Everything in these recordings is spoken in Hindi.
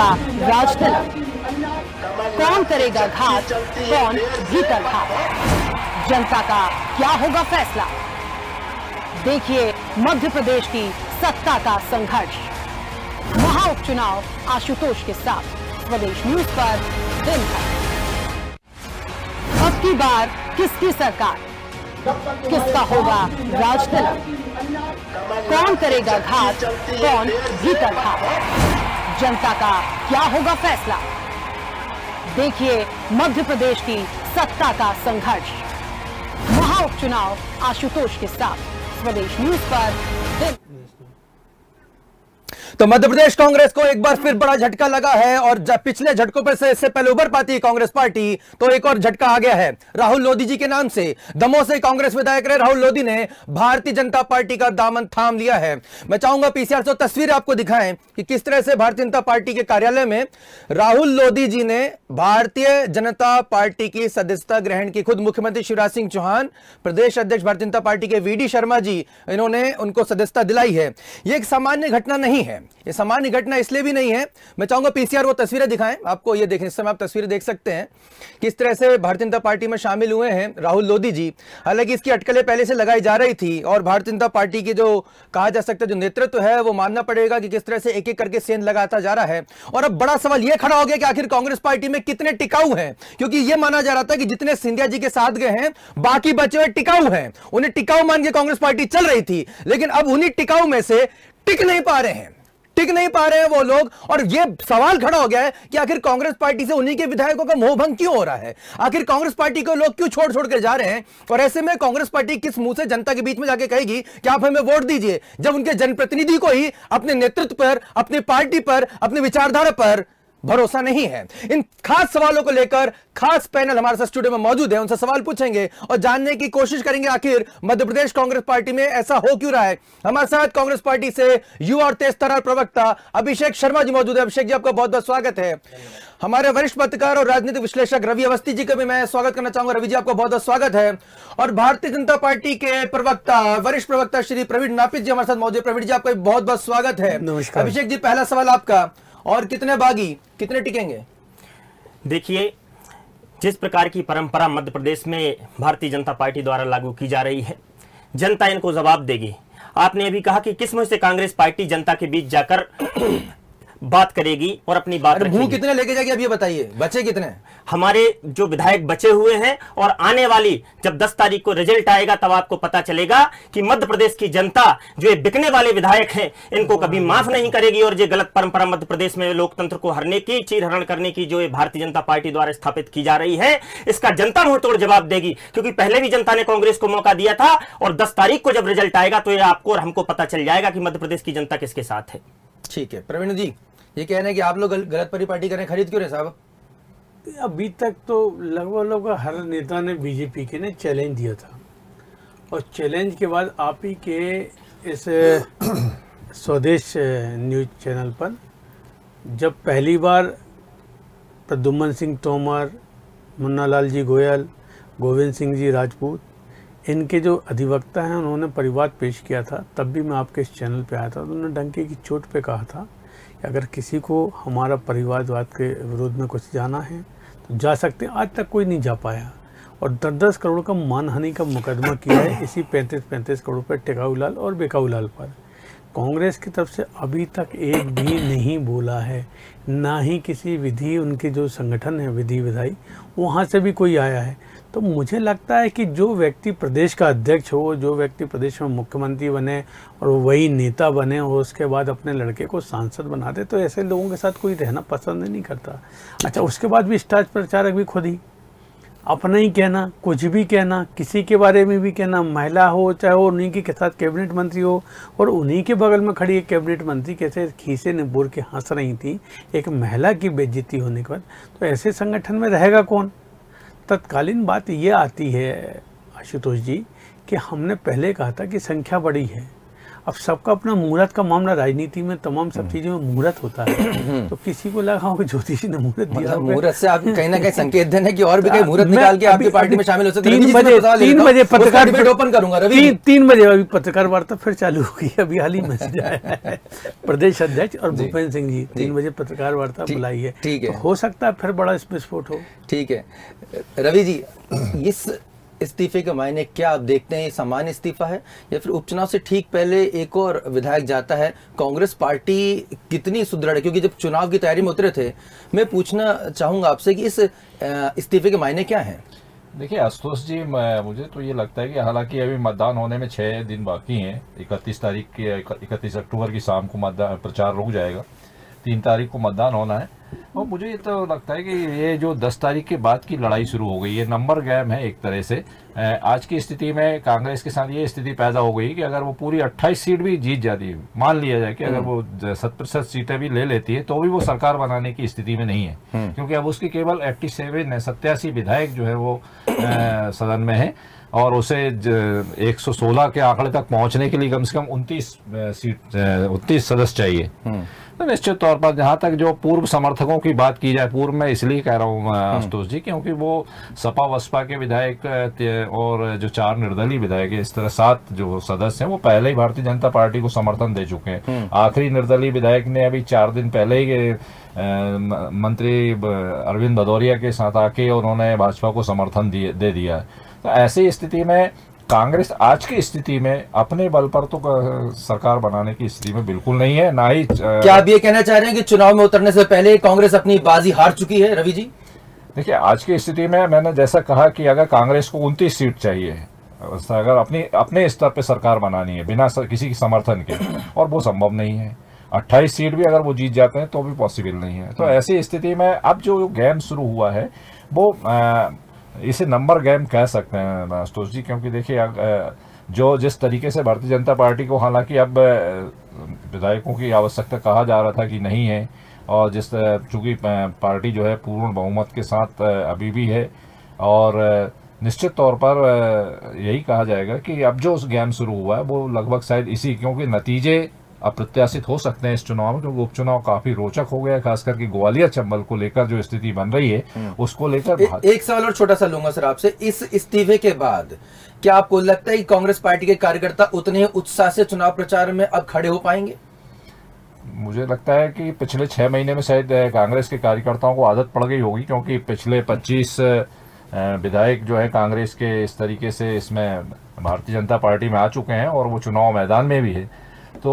होगा राज तिलक? कौन करेगा घात, कौन भीतर घात? जनता का क्या होगा फैसला? देखिए मध्य प्रदेश की सत्ता का संघर्ष। महाउपचुनाव आशुतोष के साथ स्वदेश न्यूज पर दिन भर। अब की बार किसकी सरकार? किसका होगा राज तिलक? कौन करेगा घात, कौन भीतर घात? जनता का क्या होगा फैसला? देखिए मध्य प्रदेश की सत्ता का संघर्ष। महाउपचुनाव आशुतोष के साथ स्वदेश न्यूज पर दिन। तो मध्य प्रदेश कांग्रेस को एक बार फिर बड़ा झटका लगा है और पिछले झटकों पर से इससे पहले उभर पाती है कांग्रेस पार्टी, तो एक और झटका आ गया है राहुल लोधी जी के नाम से। दमोह से कांग्रेस विधायक रहे राहुल लोधी ने भारतीय जनता पार्टी का दामन थाम लिया है। मैं चाहूंगा पीसीआर से तस्वीर आपको दिखाएं कि किस तरह से भारतीय जनता पार्टी के कार्यालय में राहुल लोधी जी ने भारतीय जनता पार्टी की सदस्यता ग्रहण की। खुद मुख्यमंत्री शिवराज सिंह चौहान, प्रदेश अध्यक्ष भारतीय जनता पार्टी के वीडी शर्मा जी, इन्होंने उनको सदस्यता दिलाई है। यह एक सामान्य घटना नहीं है, ये सामान्य घटना इसलिए भी नहीं है। मैं चाहूंगा पीसीआर वो तस्वीरें दिखाएं आपको। ये देखें, इस समय आप तस्वीरें देख सकते हैं किस तरह से भारतीय जनता पार्टी में शामिल हुए हैं राहुल लोधी जी। हालांकि इसकी अटकलें पहले से लगाई जा रही थी और भारतीय जनता पार्टी की जो कहा जा सकता है जो नेतृत्व है वो मानना पड़ेगा कि किस तरह से एक एक करके सेंध लगाता जा रहा है। और अब बड़ा सवाल यह खड़ा हो गया कि आखिर कांग्रेस पार्टी में कितने टिकाऊ हैं, क्योंकि यह माना जा रहा था कि जितने सिंधिया जी के साथ गए हैं बाकी बचे हुए टिकाऊ हैं। उन्हें टिकाऊ मान के कांग्रेस पार्टी चल रही थी, लेकिन अब उन्हीं टिकाऊ में से टिक नहीं पा रहे हैं वो लोग। और यह सवाल खड़ा हो गया है कि आखिर कांग्रेस पार्टी से उन्हीं के विधायकों का मोहभंग क्यों हो रहा है? आखिर कांग्रेस पार्टी को लोग क्यों छोड़ छोड़ कर जा रहे हैं? और ऐसे में कांग्रेस पार्टी किस मुंह से जनता के बीच में जाके कहेगी कि आप हमें वोट दीजिए, जब उनके जनप्रतिनिधि को ही अपने नेतृत्व पर, अपनी पार्टी पर, अपनी विचारधारा पर भरोसा नहीं है। इन खास सवालों को लेकर खास पैनल हमारे साथ स्टूडियो में मौजूद है, उनसे सवाल पूछेंगे और जानने की कोशिश करेंगे आखिर मध्य प्रदेश कांग्रेस पार्टी में ऐसा हो क्यों रहा है। हमारे साथ कांग्रेस पार्टी से युवा और तेज तर्रार प्रवक्ता अभिषेक शर्मा जी मौजूद है। अभिषेक जी, आपका बहुत बहुत स्वागत है। हमारे वरिष्ठ पत्रकार और राजनीतिक विश्लेषक रवि अवस्थी जी का भी मैं स्वागत करना चाहूंगा। रवि जी, आपका बहुत बहुत स्वागत है। और भारतीय जनता पार्टी के प्रवक्ता, वरिष्ठ प्रवक्ता श्री प्रवीण नापित जी हमारे साथ मौजूद है। प्रवीण जी, आपका बहुत बहुत स्वागत है। नमस्कार। अभिषेक जी, पहला सवाल आपका, और कितने बागी, कितने टिकेंगे? देखिए, जिस प्रकार की परंपरा मध्य प्रदेश में भारतीय जनता पार्टी द्वारा लागू की जा रही है, जनता इनको जवाब देगी। आपने अभी कहा कि किस मुंह से कांग्रेस पार्टी जनता के बीच जाकर बात करेगी और अपनी बात रखेगी। कितने लेके जाएगी, अब ये बताइए, बचे कितने? हमारे जो विधायक बचे हुए हैं, और आने वाली जब 10 तारीख को रिजल्ट आएगा तब आपको पता चलेगा कि मध्य प्रदेश की जनता जो ये बिकने वाले विधायक हैं इनको कभी माफ नहीं करेगी। और ये गलत परंपरा मध्य प्रदेश में लोकतंत्र को हरने की, चीरहरण करने की जो ये भारतीय जनता पार्टी द्वारा स्थापित की जा रही है, इसका जनता मुंहतोड़ जवाब देगी। क्योंकि पहले भी जनता ने कांग्रेस को मौका दिया था, और 10 तारीख को जब रिजल्ट आएगा तो ये आपको और हमको पता चल जाएगा कि मध्य प्रदेश की जनता किसके साथ है। ठीक है प्रवीण जी, ये कह रहे हैं कि आप लोग गलत परिपाटी करें, खरीद क्यों रहे साहब? अभी तक तो लगभग हर नेता ने बीजेपी के ने चैलेंज दिया था, और चैलेंज के बाद आप ही के इस स्वदेश न्यूज चैनल पर जब पहली बार प्रद्युम्न सिंह तोमर, मुन्नालाल जी गोयल, गोविंद सिंह जी राजपूत, इनके जो अधिवक्ता हैं उन्होंने परिवाद पेश किया था, तब भी मैं आपके इस चैनल पे आया था। तो उन्होंने डंके की चोट पे कहा था कि अगर किसी को हमारा परिवारवाद के विरोध में कुछ जाना है तो जा सकते हैं। आज तक कोई नहीं जा पाया, और 10-10 करोड़ का मानहानि का मुकदमा किया है इसी 35-35 करोड़ पर टिकाऊ लाल और बेकाऊ लाल पर। कांग्रेस की तरफ से अभी तक एक भी नहीं बोला है, ना ही किसी विधि, उनके जो संगठन है विधि विधायी, वहाँ से भी कोई आया है। तो मुझे लगता है कि जो व्यक्ति प्रदेश का अध्यक्ष हो, जो व्यक्ति प्रदेश में मुख्यमंत्री बने और वही नेता बने और उसके बाद अपने लड़के को सांसद बना दे, तो ऐसे लोगों के साथ कोई रहना पसंद नहीं करता। अच्छा, उसके बाद भी स्टार प्रचारक भी खुद ही अपना ही कहना, कुछ भी कहना, किसी के बारे में भी कहना, महिला हो चाहे वो उन्हीं के साथ कैबिनेट मंत्री हो, और उन्हीं के बगल में खड़ी एक कैबिनेट मंत्री कैसे खीसे निबोर के हंस रही थी एक महिला की बेइज्जती होने के बाद। तो ऐसे संगठन में रहेगा कौन? तत्कालीन बात ये आती है आशुतोष जी कि हमने पहले कहा था कि संख्या बड़ी है। अब सबका अपना मुहूर्त का मामला, राजनीति में तमाम सब चीजों में मुहूर्त होता है। तो किसी को लगा कि ज्योतिषी ने मुहूर्त दिया, मुहूर्त से आप कहीं ना कहीं संकेत देने की और भी कहीं मुहूर्त निकाल के आपकी पार्टी में शामिल हो सकते हैं। 3 बजे पत्रकार ओपन करूंगा रवि, 3 बजे अभी पत्रकार वार्ता फिर चालू होगी। अभी हाल ही मैसेज आया है प्रदेश अध्यक्ष और भूपेंद्र सिंह जी 3 बजे पत्रकार वार्ता बुलाई है। ठीक है, हो सकता है फिर बड़ा विस्फोट हो। ठीक है रवि जी, इस इस्तीफे के मायने क्या आप देखते हैं? ये सामान्य इस्तीफा है या फिर उपचुनाव से ठीक पहले एक और विधायक जाता है? कांग्रेस पार्टी कितनी सुदृढ़ है? क्योंकि जब चुनाव की तैयारी में उतरे थे, मैं पूछना चाहूंगा आपसे कि इस इस्तीफे के मायने क्या हैं? देखिए आशुतोष जी, मुझे तो ये लगता है कि हालांकि अभी मतदान होने में 6 दिन बाकी हैं। 31 अक्टूबर की शाम को मतदान प्रचार रुक जाएगा, 3 तारीख को मतदान होना है। और मुझे तो लगता है कि ये जो 10 तारीख के बाद की लड़ाई शुरू हो गई, ये नंबर गेम है एक तरह से। आज की स्थिति में कांग्रेस के साथ ये स्थिति पैदा हो गई कि अगर वो पूरी 28 सीट भी जीत जाती है, मान लिया जाए कि अगर वो 70% सीटें भी ले लेती है, तो भी वो सरकार बनाने की स्थिति में नहीं है, क्योंकि अब उसकी केवल 87 विधायक जो है वो सदन में है, और उसे 116 के आंकड़े तक पहुंचने के लिए कम से कम 29 सदस्य चाहिए। तो निश्चित तौर पर जहां तक जो पूर्व समर्थकों की बात की जाए, पूर्व मैं इसलिए कह रहा हूं आशुतोष जी, क्योंकि वो सपा बसपा के विधायक और जो 4 निर्दलीय विधायक है, इस तरह 7 जो सदस्य हैं, वो पहले ही भारतीय जनता पार्टी को समर्थन दे चुके हैं। आखिरी निर्दलीय विधायक ने अभी 4 दिन पहले ही मंत्री अरविंद भदौरिया के साथ आके उन्होंने भाजपा को समर्थन दे दिया है। तो ऐसी स्थिति में कांग्रेस आज की स्थिति में अपने बल पर तो सरकार बनाने की स्थिति में बिल्कुल नहीं है, ना ही। क्या आप ये कहना चाह रहे हैं कि चुनाव में उतरने से पहले कांग्रेस अपनी बाजी हार चुकी है? रवि जी देखिए, आज की स्थिति में मैंने जैसा कहा कि अगर कांग्रेस को 29 सीट चाहिए, अगर अपने स्तर पे सरकार बनानी है बिना किसी के समर्थन के, और वो संभव नहीं है। 28 सीट भी अगर वो जीत जाते हैं तो भी पॉसिबल नहीं है। तो ऐसी स्थिति में अब जो गेम शुरू हुआ है वो इसे नंबर गेम कह सकते हैं आशुतोष जी, क्योंकि देखिए जो जिस तरीके से भारतीय जनता पार्टी को हालांकि अब विधायकों की आवश्यकता कहा जा रहा था कि नहीं है, और जिस चूंकि पार्टी जो है पूर्ण बहुमत के साथ अभी भी है, और निश्चित तौर पर यही कहा जाएगा कि अब जो गेम शुरू हुआ है वो लगभग शायद इसी, क्योंकि नतीजे अप्रत्याशित हो सकते हैं इस चुनाव में, क्योंकि उपचुनाव काफी रोचक हो गया है, खास करके ग्वालियर चंबल को लेकर जो स्थिति बन रही है उसको लेकर। एक सवाल और छोटा सा लूंगा सर आपसे, इस इस्तीफे के बाद क्या आपको लगता है कि कांग्रेस पार्टी के कार्यकर्ता उतने उत्साह से चुनाव प्रचार में अब खड़े हो पाएंगे? मुझे लगता है कि पिछले 6 महीने में शायद कांग्रेस के कार्यकर्ताओं को आदत पड़ गई होगी, क्योंकि पिछले 25 विधायक जो है कांग्रेस के इस तरीके से इसमें भारतीय जनता पार्टी में आ चुके हैं, और वो चुनाव मैदान में भी है। तो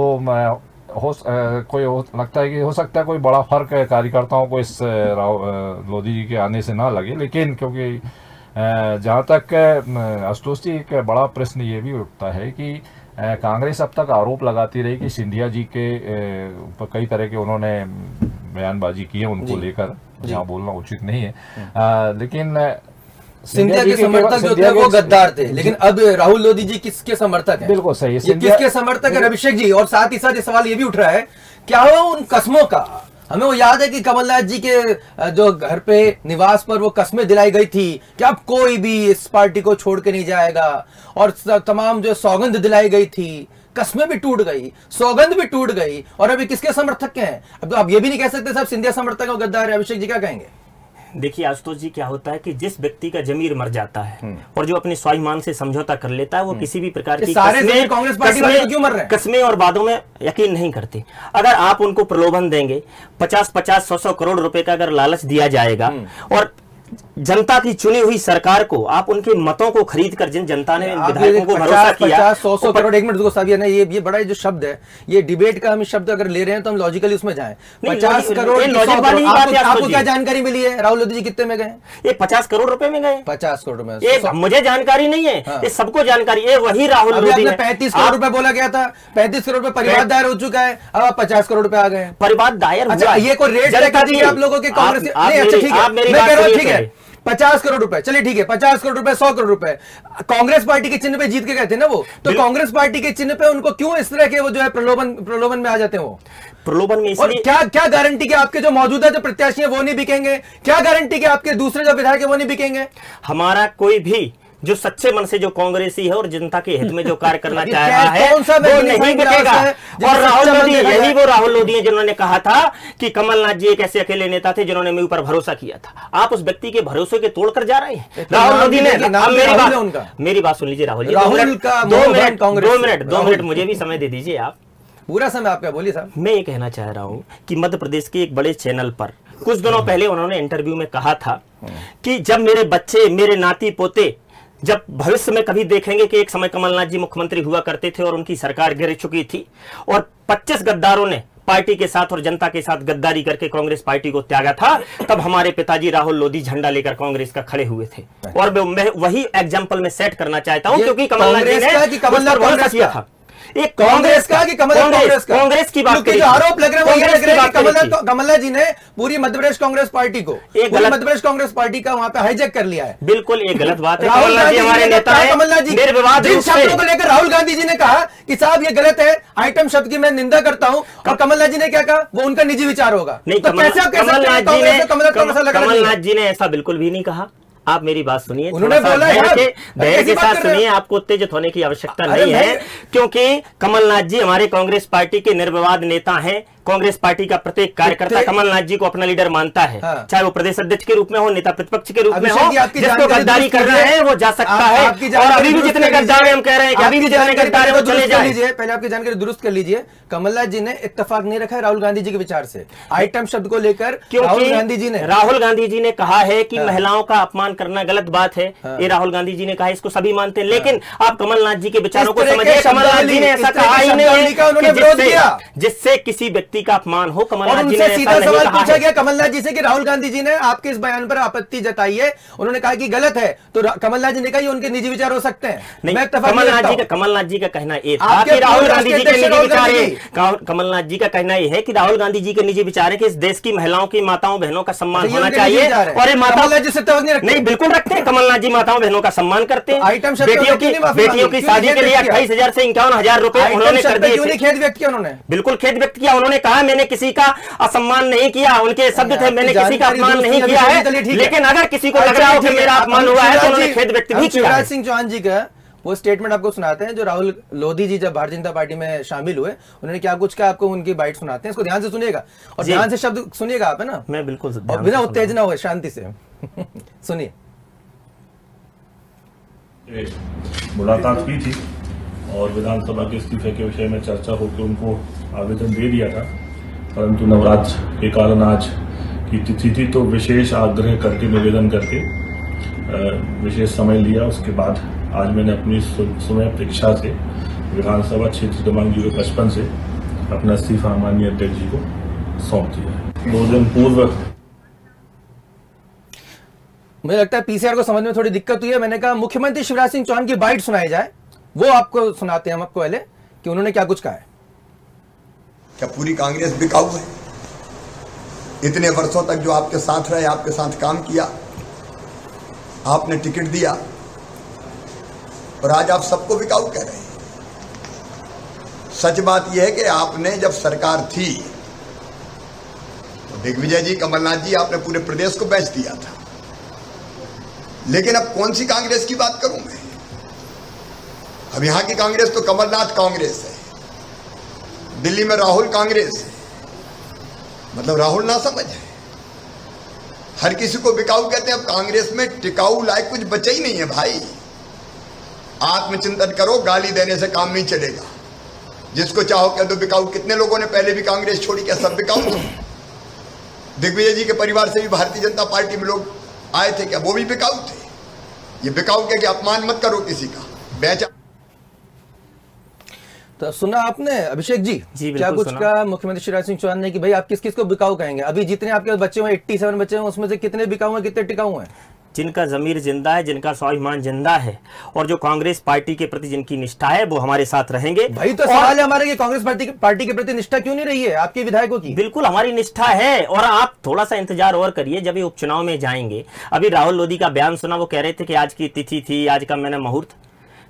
लगता है कि हो सकता है कोई बड़ा फर्क है कार्यकर्ताओं को इस लोधी जी के आने से ना लगे, लेकिन क्योंकि जहाँ तक आशुतोष जी एक बड़ा प्रश्न ये भी उठता है कि कांग्रेस अब तक आरोप लगाती रही कि सिंधिया जी के कई तरह के उन्होंने बयानबाजी की है उनको लेकर, जहाँ बोलना उचित नहीं है, लेकिन सिंधिया के समर्थक जो थे वो गद्दार थे, लेकिन अब राहुल लोधी जी किसके समर्थक हैं? बिल्कुल सही है, ये किसके समर्थक है? अभिषेक जी। और साथ ही साथ ये सवाल ये भी उठ रहा है, क्या हो उन कस्मों का? हमें वो याद है कि कमलनाथ जी के जो घर पे निवास पर वो कस्में दिलाई गई थी कि अब कोई भी इस पार्टी को छोड़ के नहीं जाएगा, और तमाम जो सौगंध दिलाई गई थी, कस्में भी टूट गई, सौगंध भी टूट गई, और अभी किसके समर्थक हैं? अब तो आप ये भी नहीं कह सकते साहब सिंधिया समर्थक और गद्दार है। अभिषेक जी क्या कहेंगे? देखिए आशुतोष जी, क्या होता है कि जिस व्यक्ति का जमीर मर जाता है और जो अपने स्वाभिमान से समझौता कर लेता है, वो किसी भी प्रकार की कांग्रेस पार्टी वाले क्यों मर रहे हैं? कस्में और वादों में यकीन नहीं करते। अगर आप उनको प्रलोभन देंगे, 50-50, 100-100 करोड़ रुपए का अगर लालच दिया जाएगा, और जनता की चुनी हुई सरकार को आप उनके मतों को खरीद कर, जिन जनता ने विधायकों को भरोसा किया, 50-100 करोड़, एक मिनट साहब, ये बड़ा जो शब्द है, ये डिबेट का हम शब्द अगर ले रहे हैं तो हम लॉजिकली उसमें जाएं। 50 करोड़, आपको क्या जानकारी मिली है राहुल लोधी जी कितने में गए? ये 50 करोड़ रुपए में गए। 50 करोड़ में? ये मुझे जानकारी नहीं है, ये सबको जानकारी है। वही राहुल लोधी ने 35 करोड़ रुपए बोला गया था, 35 करोड़ रुपए परिवार दायर हो चुका है, अब 50 करोड़ रुपए आ गए। परिवार दायर हुआ, ये कोई रेट तय कीजिए आप लोगों के कांग्रेस। अच्छा ठीक है, मैं कह रहा हूं ठीक है 50 करोड़ रुपए, चलिए ठीक है 50 करोड़ रुपए, 100 करोड़ रुपए कांग्रेस पार्टी के चिन्ह पे जीत के गए थे ना वो, तो कांग्रेस पार्टी के चिन्ह पे उनको क्यों इस तरह के वो जो है प्रलोभन में आ जाते हैं? वो प्रलोभन में इसलिए क्या गारंटी कि आपके जो मौजूदा जो प्रत्याशी है वो नहीं बिकेंगे? क्या गारंटी कि आपके दूसरे जो विधायक है वो नहीं बिकेंगे? हमारा कोई भी जो सच्चे मन से जो कांग्रेसी है और जनता के हित में जो कार्य करना चाह रहा है कौन सा वो नहीं बिकेगा। और राहुल लोधी, यही वो राहुल लोधी है जिन्होंने कहा था कि कमलनाथ जी एक ऐसे अकेले नेता थे जिन्होंने मेरे ऊपर भरोसा किया था। आप उस व्यक्ति के भरोसे के तोड़कर जा रहे हैं। राहुल लोधी ने, मेरी बात सुन लीजिए राहुल जी, 2 मिनट मुझे भी समय दे दीजिए। आप पूरा समय आपका बोलिए साहब। मैं ये कहना चाह रहा हूं कि मध्य प्रदेश के एक बड़े चैनल पर कुछ दिनों पहले उन्होंने इंटरव्यू में कहा था कि जब मेरे बच्चे, मेरे नाती पोते जब भविष्य में कभी देखेंगे कि एक समय कमलनाथ जी मुख्यमंत्री हुआ करते थे और उनकी सरकार गिर चुकी थी और 25 गद्दारों ने पार्टी के साथ और जनता के साथ गद्दारी करके कांग्रेस पार्टी को त्यागा था, तब हमारे पिताजी राहुल लोधी झंडा लेकर कांग्रेस का खड़े हुए थे। और मैं वही एग्जांपल में सेट करना चाहता हूं क्योंकि कमलनाथ जी ने भरोसा किया था। एक कांग्रेस का कि कांग्रेस की बात जो आरोप लग रहे हैं कमलनाथ जी ने पूरी मध्य प्रदेश कांग्रेस पार्टी को, मध्य प्रदेश कांग्रेस पार्टी का वहां पे हाईजैक कर लिया है। बिल्कुल ये गलत बात है। कमलनाथ जी हमारे नेता हैं। कमलनाथ जी जिन शब्दों को लेकर राहुल गांधी जी ने कहा कि साहब ये गलत है, आइटम शब्द की मैं निंदा करता हूं, और कमलनाथ जी ने क्या कहा, वो उनका निजी विचार होगा। नहीं, कमलनाथ जी ने ऐसा बिल्कुल भी नहीं कहा। आप मेरी बात सुनिए, उन्होंने बोला धैर्य के साथ सुनिए, आपको उत्तेजित होने की आवश्यकता नहीं है, क्योंकि कमलनाथ जी हमारे कांग्रेस पार्टी के निर्विवाद नेता हैं। कांग्रेस पार्टी का प्रत्येक कार्यकर्ता कमलनाथ जी को अपना लीडर मानता है, चाहे वो प्रदेश अध्यक्ष के रूप में हो, नेता प्रतिपक्ष के रूप में हो। जिसको गद्दारी करना है वो जा सकता है, और अभी भी जितने गद्दार हैं हम कह रहे हैं कि अभी भी जितने गद्दार हैं वो चले जाएं। पहले आपकी जानकारी दुरुस्त कर लीजिए। कमलनाथ जी ने इत्तेफाक नहीं रखा है राहुल गांधी जी के विचार से, आइटम शब्द को लेकर। राहुल गांधी जी ने कहा है कि महिलाओं का अपमान करना गलत बात है, ये राहुल गांधी जी ने कहा, इसको सभी मानते हैं। लेकिन आप कमलनाथ जी के विचारों को समझिए। कमलनाथ जी ने ऐसा कहा ही नहीं है जिससे किसी व्यक्ति का अपमान हो। कमलनाथ जी ने सीधा सवाल पूछा गया कमलनाथ जी से कि राहुल गांधी जी ने आपके इस बयान पर आपत्ति जताई है, उन्होंने कहा कि गलत है, तो कमलनाथ जी ने कहा उनके निजी विचार हो सकते हैं। कमलनाथ जी का कहना ये था कि राहुल गांधी जी के निजी विचार है। कमलनाथ जी का कहना यह है कि राहुल गांधी जी के निजी विचार है कि इस देश की महिलाओं की, माताओं बहनों का सम्मान होना चाहिए। और ये माताओं नहीं बिल्कुल रखते हैं, कमलनाथ जी माताओं बहनों का सम्मान करते हैं। बेटियों की शादी के लिए 28,000 से 51,000 रुपए उन्होंने कर दिए। खेद व्यक्त किया उन्होंने, बिल्कुल खेद व्यक्त किया। उन्होंने कहा मैंने किसी का असम्मान नहीं किया, उनके शब्द थे, मैंने किसी का अपमान नहीं किया है। लेकिन अगर किसी को लग रहा हो कि मेरा अपमान हुआ है तो उन्होंने खेद व्यक्त भी किया। शिवराज सिंह चौहान जी का वो स्टेटमेंट आपको सुनाते हैं जो राहुल लोधी जी जब भारतीय जनता पार्टी में शामिल हुए, उन्होंने क्या कुछ कहा, आपको उनकी बाइट सुनाते हैं, इसको ध्यान से सुनिएगा और ध्यान से शब्द सुनिएगा आप, है ना। मैं बिल्कुल और बिना उत्तेजना हुए शांति से सुनिए। मुलाकात की थी और विधानसभा के इस्तीफे के विषय में चर्चा होकर उनको आवेदन दे दिया था, परंतु नवरात्र के कारण आज की तिथि थी तो विशेष आग्रह करके, निवेदन करके विशेष समय लिया। उसके बाद आज मैंने अपनी समय अपेक्षा से विधानसभा क्षेत्र क्रमांक 055 से अपना इस्तीफा माननीय अध्यक्ष जी को सौंप दिया। 2 दिन पूर्व मुझे लगता है पीसीआर को समझ में थोड़ी दिक्कत हुई है। मैंने कहा मुख्यमंत्री शिवराज सिंह चौहान की बाइट सुनाई जाए, वो आपको सुनाते हैं हम आपको पहले कि उन्होंने क्या कुछ कहा है। क्या पूरी कांग्रेस बिकाऊ है? इतने वर्षों तक जो आपके साथ रहे, आपके साथ काम किया, आपने टिकट दिया और आज आप सबको बिकाऊ कह रहे हैं। सच बात यह है कि आपने जब सरकार थी तो दिग्विजय जी, कमलनाथ जी, आपने पूरे प्रदेश को बेच दिया था। लेकिन अब कौन सी कांग्रेस की बात करूं मैं? अब यहां की कांग्रेस तो कमलनाथ कांग्रेस है, दिल्ली में राहुल कांग्रेस है, मतलब राहुल ना समझ है। हर किसी को बिकाऊ कहते हैं। अब कांग्रेस में टिकाऊ लायक कुछ बचा ही नहीं है भाई। आत्मचिंतन करो, गाली देने से काम नहीं चलेगा। जिसको चाहो कह दो बिकाऊ। कितने लोगों ने पहले भी कांग्रेस छोड़ी, क्या सब बिकाऊ थे? दिग्विजय जी के परिवार से भी भारतीय जनता पार्टी में लोग आए थे, क्या वो भी बिकाऊ थे? ये बिकाऊ क्या कि अपमान मत करो किसी का, बेचा। तो सुना आपने अभिषेक जी क्या कुछ कहा मुख्यमंत्री शिवराज सिंह चौहान ने कि भाई आप किस किस को बिकाऊ कहेंगे? अभी जितने आपके बच्चे हुए 87 बच्चे हैं, उसमें से कितने बिकाऊ हैं, कितने टिकाऊ हैं? जिनका जमीर जिंदा है, जिनका स्वाभिमान जिंदा है और जो कांग्रेस पार्टी के प्रति जिनकी निष्ठा है वो हमारे साथ रहेंगे। भाई तो सवाल है हमारे कि कांग्रेस पार्टी के प्रति निष्ठा क्यों नहीं रही है आपके विधायकों की? बिल्कुल हमारी निष्ठा है और आप थोड़ा सा इंतजार और करिए, जब ये उपचुनाव में जाएंगे। अभी राहुल लोधी का बयान सुना, वो कह रहे थे कि आज की तिथि थी, आज का मैंने मुहूर्त।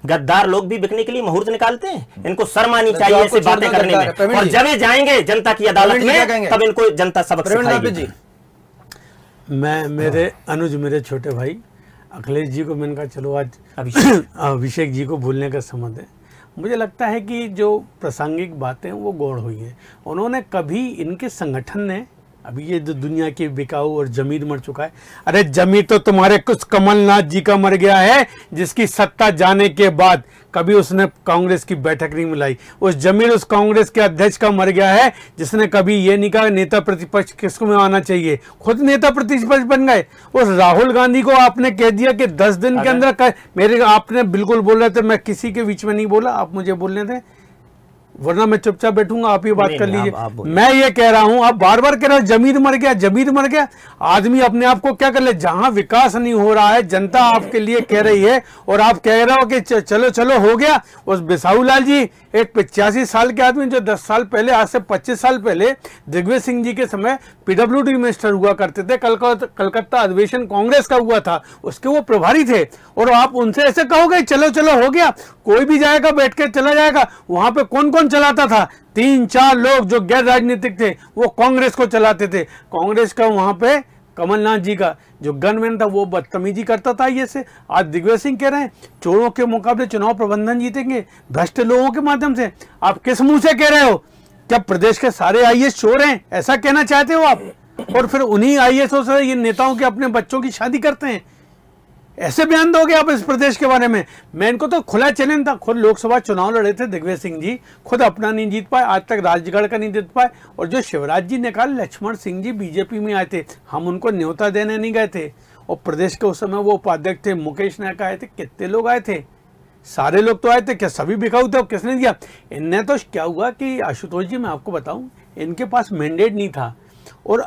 गद्दार लोग भी बिकने के लिए मुहूर्त निकालते हैं, इनको शर्म आनी चाहिए ऐसी बातें करने में। और जब ये जाएंगे जनता की अदालत में तब इनको जनता सबक सिखाएगी। मैं, मेरे अनुज, मेरे छोटे भाई, अखिलेश जी को मैंने कहा चलो आज अभिषेक जी को भूलने का संबंध है। मुझे लगता है कि जो प्रासंगिक बातें वो गौड़ हुई हैं। उन्होंने कभी इनके संगठन ने, अभी ये जो दुनिया की बिकाऊ और जमीर मर चुका है, अरे जमीर तो तुम्हारे कुछ कमलनाथ जी का मर गया है, जिसकी सत्ता जाने के बाद कभी उसने कांग्रेस की बैठक नहीं मिलाई। उस जमीर उस कांग्रेस के अध्यक्ष का मर गया है, जिसने कभी ये नहीं कहा नेता प्रतिपक्ष किसको में आना चाहिए, खुद नेता प्रतिपक्ष बन गए। उस राहुल गांधी को आपने कह दिया कि 10 दिन के अंदर मेरे, आपने बिल्कुल बोल रहे थे, मैं किसी के बीच में नहीं बोला, आप मुझे बोलने थे, वरना मैं चुपचाप बैठूंगा, आप ये बात कर लीजिए। मैं ये कह रहा हूं, आप बार बार कह रहे हो जमीर मर गया, जमीर मर गया। आदमी अपने आप को क्या कर ले, जहां विकास नहीं हो रहा है, जनता आपके लिए कह रही है और आप कह रहे हो कि चलो चलो हो गया। उस बिसाहू लाल जी, एक 85 साल के आदमी जो 10 साल पहले, आज से 25 साल पहले दिग्विजय सिंह जी के समय PWD मिनिस्टर हुआ करते थे, कलकत्ता अधिवेशन कांग्रेस का हुआ था, उसके वो प्रभारी थे, और आप उनसे ऐसे कहोगे चलो चलो हो गया, कोई भी जाएगा बैठ के चला जाएगा। वहां पे कौन कौन चलाता था? 3-4 लोग जो गैर राजनीतिक थे, वो कांग्रेस को चलाते थे। कांग्रेस का वहां पे कमलनाथ जी का जो गनमैन था वो बदतमीजी करता था। ये से आज दिग्विजय सिंह कह रहे हैं चोरों के मुकाबले चुनाव प्रबंधन जीतेंगे भ्रष्ट लोगों के माध्यम से। आप किस मुंह से कह रहे हो? क्या प्रदेश के सारे IAS चोर हैं, ऐसा कहना चाहते हो आप? और फिर उन्हीं IAS से ये नेताओं के अपने बच्चों की शादी करते हैं, ऐसे बयान दोगे आप इस प्रदेश के बारे में? मैं इनको तो खुला चैलेंज था, खुद लोकसभा चुनाव लड़े थे दिग्विजय सिंह जी, खुद अपना नहीं जीत पाए, आज तक राजगढ़ का नहीं जीत पाए। और जो शिवराज जी ने कहा लक्ष्मण सिंह जी बीजेपी में आए थे, हम उनको न्योता देने नहीं गए थे। और प्रदेश के उस समय वो उपाध्यक्ष थे मुकेश नायक आए थे, कितने लोग आए थे? सारे लोग तो आए थे, क्या सभी बिकाऊ थे? किसने दिया? इनने तो क्या हुआ कि आशुतोष जी मैं आपको बताऊं, इनके पास मैंडेट नहीं था और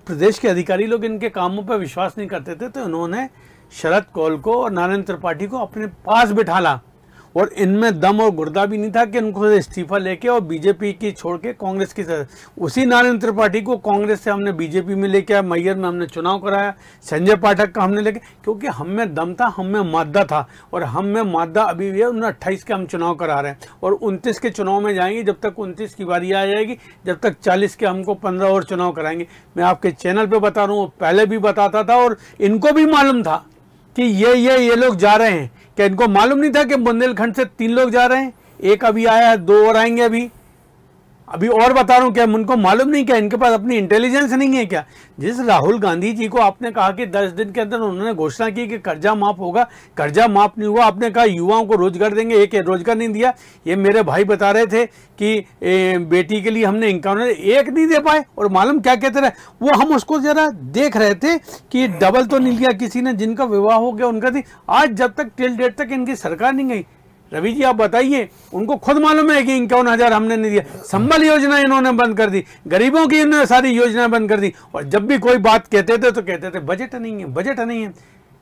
प्रदेश के अधिकारी लोग इनके कामों पर विश्वास नहीं करते थे, तो उन्होंने शरद कौल को और नारायण त्रिपाठी को अपने पास बिठाला। और इनमें दम और गुर्दा भी नहीं था कि उनको इस्तीफा लेके और बीजेपी की छोड़ के कांग्रेस की तरफ। उसी नारायण त्रिपाठी को कांग्रेस से हमने बीजेपी में लेके आया, मैयर में हमने चुनाव कराया, संजय पाठक का हमने लेके, क्योंकि हम में दम था, हम में मादा था। और हम में मादा अभी भी है। 28 के हम चुनाव करा रहे हैं और 29 के चुनाव में जाएंगे, जब तक 29 की बारी आ जाएगी, जब तक 40 के हमको 15 और चुनाव कराएंगे। मैं आपके चैनल पर बता रहा हूँ, पहले भी बताता था और इनको भी मालूम था कि ये लोग जा रहे हैं। क्या इनको मालूम नहीं था कि बुंदेलखंड से 3 लोग जा रहे हैं? एक अभी आया है, 2 और आएंगे अभी और बता रहा हूं। क्या उनको मालूम नहीं? क्या इनके पास अपनी इंटेलिजेंस नहीं है क्या? जिस राहुल गांधी जी को आपने कहा कि 10 दिन के अंदर उन्होंने घोषणा की कि कर्जा माफ होगा, कर्जा माफ नहीं हुआ। आपने कहा युवाओं को रोजगार देंगे, एक रोजगार नहीं दिया। ये मेरे भाई बता रहे थे कि बेटी के लिए हमने 51 एक नहीं दे पाए। और मालूम क्या कहते रहे वो, हम उसको जरा देख रहे थे कि डबल तो नहीं लिया किसी ने, जिनका विवाह हो गया उनका थी। आज जब तक टिल डेट तक इनकी सरकार नहीं गई, रवि जी आप बताइए, उनको खुद मालूम है कि 51,000 हमने नहीं दिया। संबल योजना इन्होंने बंद कर दी, गरीबों की इन्होंने सारी योजना बंद कर दी। और जब भी कोई बात कहते थे तो कहते थे बजट नहीं है, बजट नहीं है।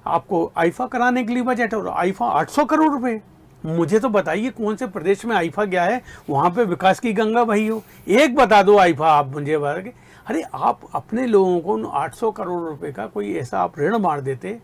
आपको आईफा कराने के लिए बजट है, और आईफा 800 करोड़ रुपए। मुझे तो बताइए कौन से प्रदेश में आईफा गया है वहां पे विकास की गंगा बही हो? एक बता दो आईफा आप मुझे बता के। अरे आप अपने लोगों को 800 करोड़ रुपए का कोई ऐसा आप ऋण मार देते,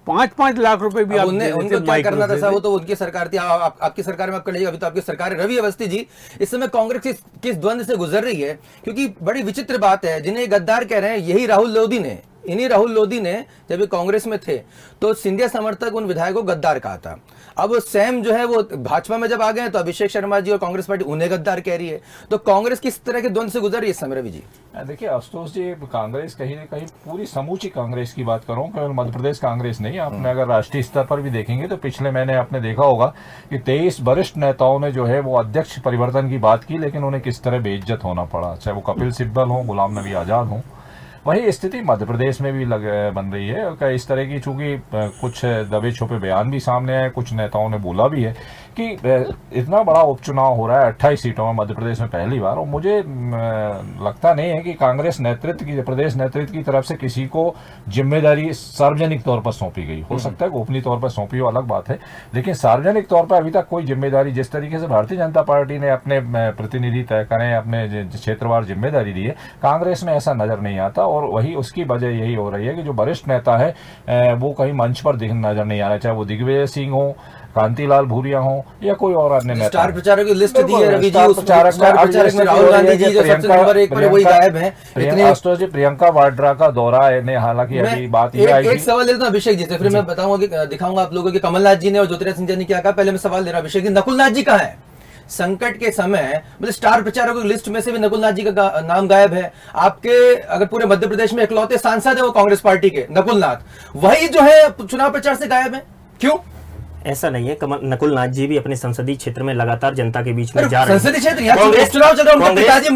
5-5 लाख रुपए भी आप उनको क्या करना था? वो तो उनकी सरकार थी। आपकी सरकार में आप कर लीजिए। अभी तो आपकी सरकार है। रवि अवस्थी जी, इस समय कांग्रेस किस द्वंद से गुजर रही है? क्योंकि बड़ी विचित्र बात है, जिन्हें गद्दार कह रहे हैं यही राहुल लोधी ने, इन्हीं राहुल लोधी ने जब ये कांग्रेस में थे तो सिंधिया समर्थक उन विधायकों को गद्दार कहा था। अब सैम जो है वो भाजपा में जब आ गए तो अभिषेक शर्मा जी और कांग्रेस पार्टी उन्हें गद्दार कह रही है। तो कांग्रेस किस तरह के द्वंद से गुजर रही है इस समय रवि जी? देखिए आशुतोष जी, कांग्रेस कहीं ना कहीं पूरी समूची कांग्रेस की बात करूं, केवल मध्य प्रदेश कांग्रेस नहीं, आपने अगर राष्ट्रीय स्तर पर भी देखेंगे तो पिछले महीने आपने देखा होगा कि 23 वरिष्ठ नेताओं ने जो है वो अध्यक्ष परिवर्तन की बात की, लेकिन उन्हें किस तरह बेइज्जत होना पड़ा, चाहे वो कपिल सिब्बल हो, गुलाम नबी आजाद हो। वही स्थिति मध्य प्रदेश में भी बन रही है। इस तरह की चूंकि कुछ दबे छुपे बयान भी सामने आए, कुछ नेताओं ने बोला भी है कि इतना बड़ा उपचुनाव हो रहा है 28 सीटों में मध्य प्रदेश में पहली बार, और मुझे लगता नहीं है कि कांग्रेस नेतृत्व की, प्रदेश नेतृत्व की तरफ से किसी को जिम्मेदारी सार्वजनिक तौर पर सौंपी गई। हो सकता है गोपनीय तौर पर सौंपी हो, अलग बात है, लेकिन सार्वजनिक तौर पर अभी तक कोई जिम्मेदारी, जिस तरीके से भारतीय जनता पार्टी ने अपने प्रतिनिधि तय करें, अपने क्षेत्रवार जिम्मेदारी दी है, कांग्रेस में ऐसा नजर नहीं आता। और वही उसकी वजह यही हो रही है कि जो वरिष्ठ नेता है वो कहीं मंच पर नजर नहीं आ रहा, चाहे वो दिग्विजय सिंह हो, कांतिलाल भूरिया हो या कोई और अन्य नेता। स्टार प्रचारक की लिस्ट दी है रवि जी, उस स्टार प्रचारक में राहुल गांधी जी जो सबसे नंबर 1 पर वही गायब हैं। प्रियंका वाड्रा का दौरा है, हालांकि अभी बात ये आई। एक सवाल ले लेता हूं अभिषेक जी से, फिर मैं बताऊंगा, दिखाऊंगा आप लोगों के कमलनाथ जी ने और ज्योतिरादित्य सिंधिया ने क्या कहा। पहले मैं सवाल दे रहा हूं अभिषेक जी, नकुलनाथ जी कहां है? संकट के समय मतलब स्टार प्रचारकों की लिस्ट में से भी नकुलनाथ जी का नाम गायब है। आपके अगर पूरे मध्य प्रदेश में इकलौते सांसद है वो कांग्रेस पार्टी के नकुलनाथ, वही जो है चुनाव प्रचार से गायब है, क्यों? ऐसा नहीं है, नकुलनाथ जी भी अपने संसदीय क्षेत्र में लगातार जनता के बीच में जा रहे हैं। संसदीय क्षेत्र चुनाव चल रहा है, उनके पिताजी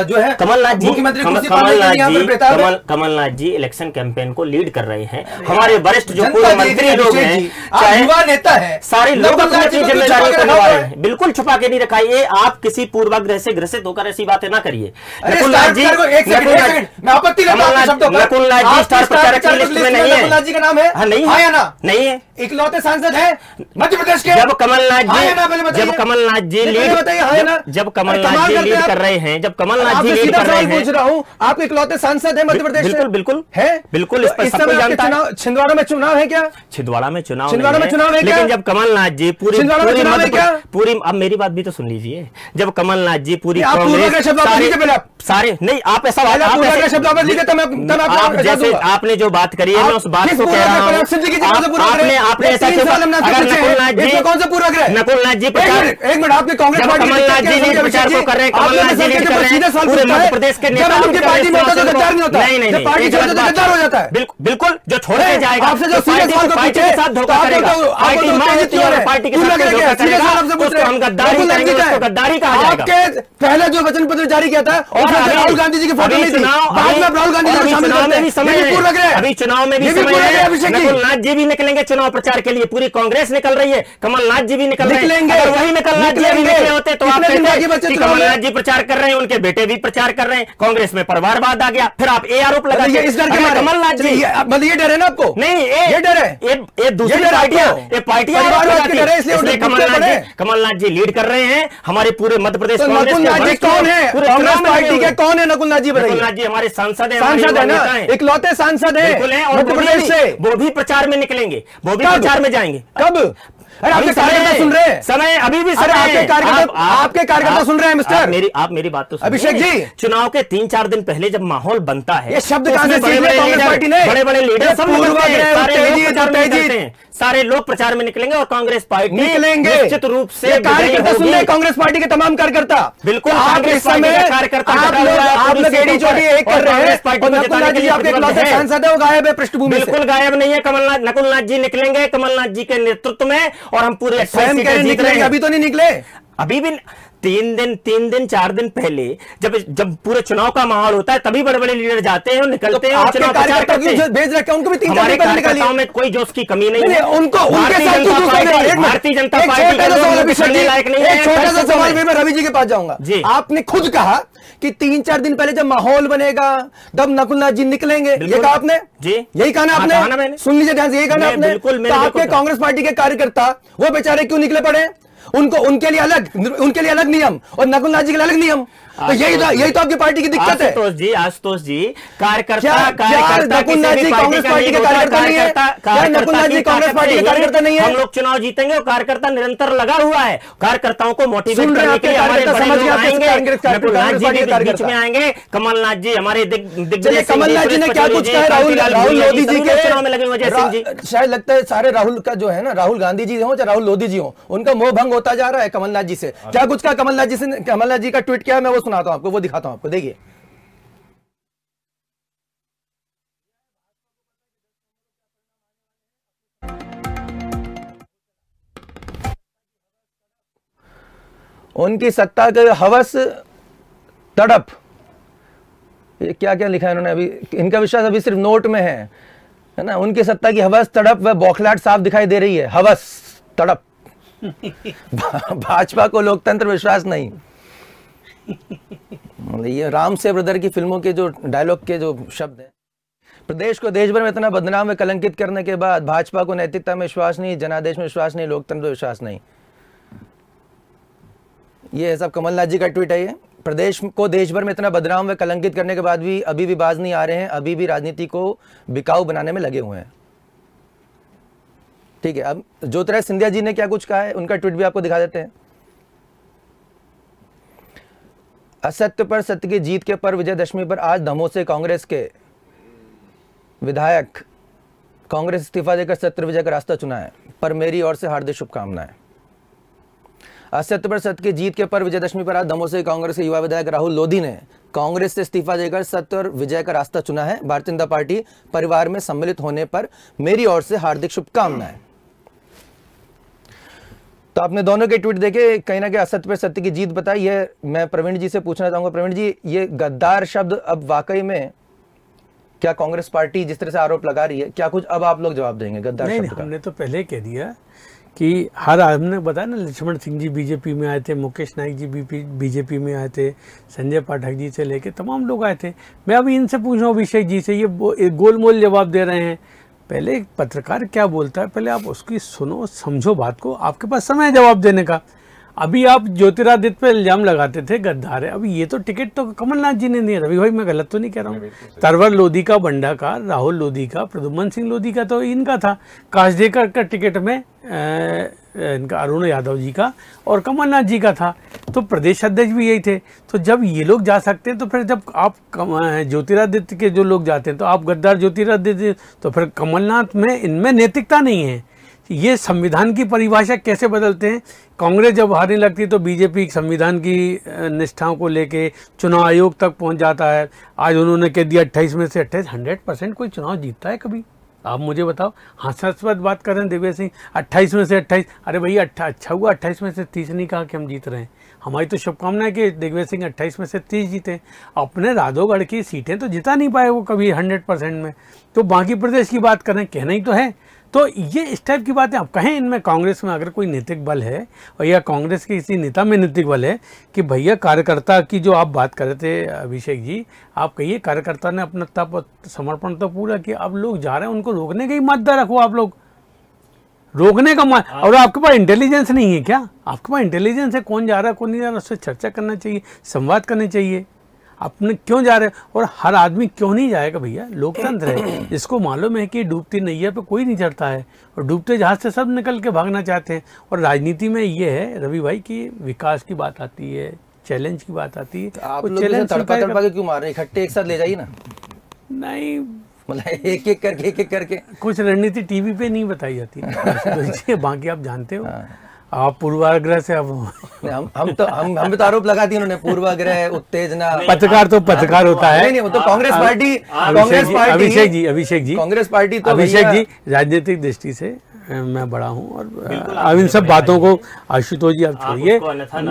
जो है कमलनाथ जी, मुख्यमंत्री कमलनाथ जी इलेक्शन कैंपेन को लीड कर रहे हैं। हमारे वरिष्ठ जो पूर्व मंत्री लोग हैं, चाहे युवा नेता है, सारे लोग अपनी जिम्मेदारी को निभा रहे हैं, बिल्कुल छुपा के नहीं रखाइए। आप किसी पूर्वाग्रह से ग्रसित होकर ऐसी बातें ना करिए। नकुलनाथ जी स्टार प्रचारक की लिस्ट में नहीं है। नकुलनाथ जी का नाम है? नहीं है ना, नहीं है, इकलौते सांसद है मध्य प्रदेश के। जब कमलनाथ जी लीड कर रहे हैं, जब कमलनाथ जी लीड कर रहे हैं, पूछ रहा हूँ, आप इकलौते सांसद है मध्य प्रदेश से? बिल्कुल बिल्कुल है, बिल्कुल। इस पर सब जानता है। छिंदवाड़ा में चुनाव है क्या? छिंदवाड़ा में चुनाव है, लेकिन जब कमलनाथ जी पूरी अब मेरी बात भी तो सुन लीजिए। जब कमलनाथ जी पूरी सारे नहीं, आप ऐसा जैसे आपने जो बात करी है, मैं उस बात को कह रहा हूँ। आपने ऐसा कौन सा पूर्वाग्रह? नकुलनाथ जी एक मिनट, आपके कांग्रेस कमलनाथ जी लीड प्रचार को कर रहे हैं, कमलनाथ जी लीड कर रहे हैं पूरे मध्य प्रदेश के नेता। आपकी पार्टी में होता है तो गद्दार नहीं होता? नहीं, पार्टी छोड़ता तो गद्दार हो जाता है। बिल्कुल, जो छोड़ के जाएगा आपसे जो सीधे सवाल पार्टी के साथ धोखा करेगा, पार्टी मानती है और पार्टी के साथ धोखा करेगा, उसको हम गद्दारी करेंगे, उसको गद्दारी कहा जाएगा। आपके पहले जो वचन पत्र जारी किया था और राहुल गांधी जी की फोटो नहीं थी, बाद में राहुल गांधी जी शामिल करते हैं, अभी चुनाव में भी समय है। नकुलनाथ जी भी निकलेंगे चुनाव प्रचार के लिए, पूरी कांग्रेस निकल रही है, कमलनाथ जी भी निकल रहे हैं। अगर वही नकुलनाथ जी अभी निकले होते तो आप कहते कमलनाथ जी प्रचार कर रहे हैं, उनके बेटे भी प्रचार कर रहे हैं, कांग्रेस में परिवारवाद आ गया, फिर आप ये आरोप लगाइए इस डर के मारे कमलनाथ जी। मतलब ये डर है ना आपको? नहीं, ये डर है, ये दूसरी पार्टियां कमलनाथ जी लीड कर रहे हैं हमारे पूरे मध्य प्रदेश। नकुलनाथ जी कौन है? कांग्रेस पार्टी के कौन है नकुलनाथ जी? नकुलनाथ जी हमारे सांसद है, सांसद है ना, इकलौते सांसद है मध्य प्रदेश से। वो भी प्रचार में निकलेंगे, वो भी प्रचार में जाएंगे। कब? अरे आपके कार्यकर्ता सुन रहे हैं, समय अभी भी समय आपके कार्यकर्ता सुन रहे हैं मिस्टर। आप मेरी बात तो अभिषेक जी, चुनाव के 3-4 दिन पहले जब माहौल बनता है, ये शब्द कहां से सीख लिया कांग्रेस पार्टी ने? बड़े लीडर सब सारे लोग प्रचार में निकलेंगे और कांग्रेस पार्टी निकलेंगे निश्चित रूप से। कार्यकर्ता सुन रहे कांग्रेस पार्टी के तमाम कार्यकर्ता, बिल्कुल कांग्रेस कार्यकर्ता आप लोग एडी चोटी एक कर रहे हैं और नकुलनाथ जी आपके इकलौते सांसद है, वो गायब है पृष्ठभूमि से। बिल्कुल गायब नहीं है। नकुलनाथ जी निकलेंगे कमलनाथ जी के नेतृत्व में, और हम पूरे 28 सीटें जीत रहे हैं। अभी तो नहीं निकले, अभी भी 3 दिन 4 दिन पहले जब पूरे चुनाव का माहौल होता है तभी बड़े लीडर जाते हैं और निकलते हैं और चुनाव प्रचार करते हैं। भेज रखे उनको भी 3 हमारे कार्यकर्ताओं में कोई जोश की कमी नहीं है। उनको भारतीय जनता पार्टी के लायक नहीं है। छोटा सा सवाल मैं रवि जी के पास जाऊंगा। आपने खुद कहा कि 3-4 दिन पहले जब माहौल बनेगा तब नकुलनाथ जी निकलेंगे, ये कहा आपने जी? यही कहा ना आपने? सुन लीजिए ध्यान से, यही कहा ना आपने? तो आपके कांग्रेस पार्टी के कार्यकर्ता वो बेचारे क्यों निकले पड़े? उनके लिए अलग नियम और नकुलनाथ जी के लिए अलग नियम। तो यही तो आपकी पार्टी की दिक्कत है। आशुतोष जी कार्यकर्ता नकुलनाथ जी कांग्रेस पार्टी के कार्यकर्ता नहीं है? नकुलनाथ जी कांग्रेस पार्टी के कार्यकर्ता नहीं है? हम लोग चुनाव जीतेंगे और कार्यकर्ता निरंतर लगा हुआ है। कार्यकर्ताओं को मोटिवेट करने के लिए हमारे बड़े लोग आएंगे, नकुलनाथ जी भी बीच में आएंगे, कमलनाथ जी हमारे दिग्विजय। कमलनाथ जी ने क्या कुछ कहा राहुल लोधी जी के चुनाव में लगे हुए? जैसे जी शायद लगता है सारे राहुल का जो है ना, राहुल गांधी जी हो चाहे राहुल लोधी जी हो, उनका मोह भंग होता जा रहा है कमलनाथ जी से। क्या कुछ कहा कमलनाथ जी का ट्वीट किया, मैं वो सुनाता हूं आपको, वो दिखाता हूं आपको, देखिए। उनकी सत्ता के हवस तड़प, ये क्या क्या लिखा है इन्होंने, अभी इनका विश्वास अभी सिर्फ नोट में है ना। उनकी सत्ता की हवस तड़प व बौखलाहट साफ दिखाई दे रही है। हवस तड़प भाजपा को लोकतंत्र विश्वास नहीं। ये राम से ब्रदर की फिल्मों के जो डायलॉग के जो शब्द हैं। प्रदेश को देश भर में इतना बदनाम व कलंकित करने के बाद भाजपा को नैतिकता में विश्वास नहीं, जनादेश में विश्वास नहीं, लोकतंत्र में विश्वास नहीं। ये सब कमलनाथ जी का ट्वीट है। ये प्रदेश को देश भर में इतना बदनाम व कलंकित करने के बाद भी अभी भी बाज नहीं आ रहे हैं, अभी भी राजनीति को बिकाऊ बनाने में लगे हुए हैं। ठीक है, अब ज्योतिराज सिंधिया जी ने क्या कुछ कहा है, उनका ट्वीट भी आपको दिखा देते हैं। असत्य पर सत्य की जीत के पर्व विजयदशमी पर आज दमोह से कांग्रेस के विधायक कांग्रेस इस्तीफा देकर सत्य विजय का रास्ता चुना है, पर मेरी ओर से हार्दिक शुभकामनाएं। असत्य पर सत्य की जीत के पर्व विजयदशमी पर आज दमोह से कांग्रेस के युवा विधायक राहुल लोधी ने कांग्रेस से इस्तीफा देकर सत्य और विजय का रास्ता चुना है। भारतीय जनता पार्टी परिवार में सम्मिलित होने पर मेरी ओर से हार्दिक शुभकामनाएं। तो आपने दोनों के ट्वीट देखे, कहीं ना कहीं असत्य पर सत्य की जीत बताई है। मैं प्रवीण जी से पूछना चाहूंगा, प्रवीण जी, ये गद्दार शब्द अब वाकई में क्या कांग्रेस पार्टी जिस तरह से आरोप लगा रही है, क्या कुछ अब आप लोग जवाब देंगे गद्दार शब्द का? हमने तो पहले कह दिया कि हर हमने बताया ना, लक्ष्मण सिंह जी बीजेपी में आए थे, मुकेश नाइक जी बीजेपी में आए थे, संजय पाठक जी से लेके तमाम लोग आए थे। मैं अभी इनसे पूछ रहा हूँ, अभिषेक जी से, ये गोलमोल जवाब दे रहे हैं। पहले एक पत्रकार क्या बोलता है, पहले आप उसकी सुनो, समझो बात को, आपके पास समय है जवाब देने का। अभी आप ज्योतिरादित्य पे इल्जाम लगाते थे गद्दार है, अभी ये तो टिकट तो कमलनाथ जी ने दिया। रवि भाई मैं गलत तो नहीं कह रहा हूँ? तरवर लोधी का, बंडा का, राहुल लोधी का, प्रद्युम्न सिंह लोधी का तो इनका था, काशडेकर का टिकट में इनका अरुण यादव जी का और कमलनाथ जी का था, तो प्रदेश अध्यक्ष भी यही थे। तो जब ये लोग जा सकते हैं तो फिर जब आप ज्योतिरादित्य के जो लोग जाते हैं तो आप गद्दार ज्योतिरादित्य, तो फिर कमलनाथ में इनमें नैतिकता नहीं है। ये संविधान की परिभाषा कैसे बदलते हैं? कांग्रेस जब हारने लगती है तो बीजेपी संविधान की निष्ठाओं को लेके चुनाव आयोग तक पहुंच जाता है। आज उन्होंने कह दिया 28 में से 28, 100% कोई चुनाव जीतता है कभी? आप मुझे बताओ। हास्यास्पद बात कर रहे हैं दिव्य सिंह, 28 में से 28, अरे भैया अच्छा हुआ 28 में से 30 नहीं कहा कि हम जीत रहे हैं। हमारी तो शुभकामना है कि दिग्विजय सिंह 28 में से 30 जीते। अपने राधोगढ़ की सीटें तो जिता नहीं पाए वो कभी 100% में, तो बाकी प्रदेश की बात करें, कहना ही तो है। तो ये इस टाइप की बातें आप कहें, इनमें कांग्रेस में अगर कोई नैतिक बल है और या कांग्रेस के किसी नेता में नैतिक बल है कि भैया कार्यकर्ता की जो आप बात कर रहे थे अभिषेक जी, आप कहिए कार्यकर्ता ने अपना तप समर्पण तो पूरा किया, अब लोग जा रहे हैं उनको रोकने का ही मद्दा रखो आप लोग, रोकने का और आपके पास इंटेलिजेंस नहीं है क्या? आपके पास इंटेलिजेंस है, कौन जा रहा है कौन नहीं जा रहा, उससे चर्चा करना चाहिए, संवाद करने चाहिए। अपने क्यों जा रहे हैं? और हर आदमी क्यों नहीं जाएगा भैया? लोकतंत्र है, इसको मालूम है कि डूबती नैया पे कोई नहीं चढ़ता है और डूबते जहाज से सब निकल के भागना चाहते हैं। और राजनीति में ये है रवि भाई की विकास की बात आती है, चैलेंज की बात आती है। तो आप लोग तड़पा के क्यों मार रहे हैं? इकट्ठे एक साथ ले जाइए ना। नहीं मतलब एक एक करके कुछ रणनीति टीवी पे नहीं बताई जाती बाकी आप जानते हो। आप पूर्वाग्रह से अब हम तो आरोप लगाती है उन्होंने, पूर्वाग्रह, उत्तेजना। पत्रकार तो पत्रकार होता है। नहीं, वो तो कांग्रेस पार्टी अभिषेक जी कांग्रेस पार्टी तो अभिषेक जी राजनीतिक दृष्टि से मैं बड़ा हूँ और अब इन सब बातों को आशुतोष जी आप छोड़िए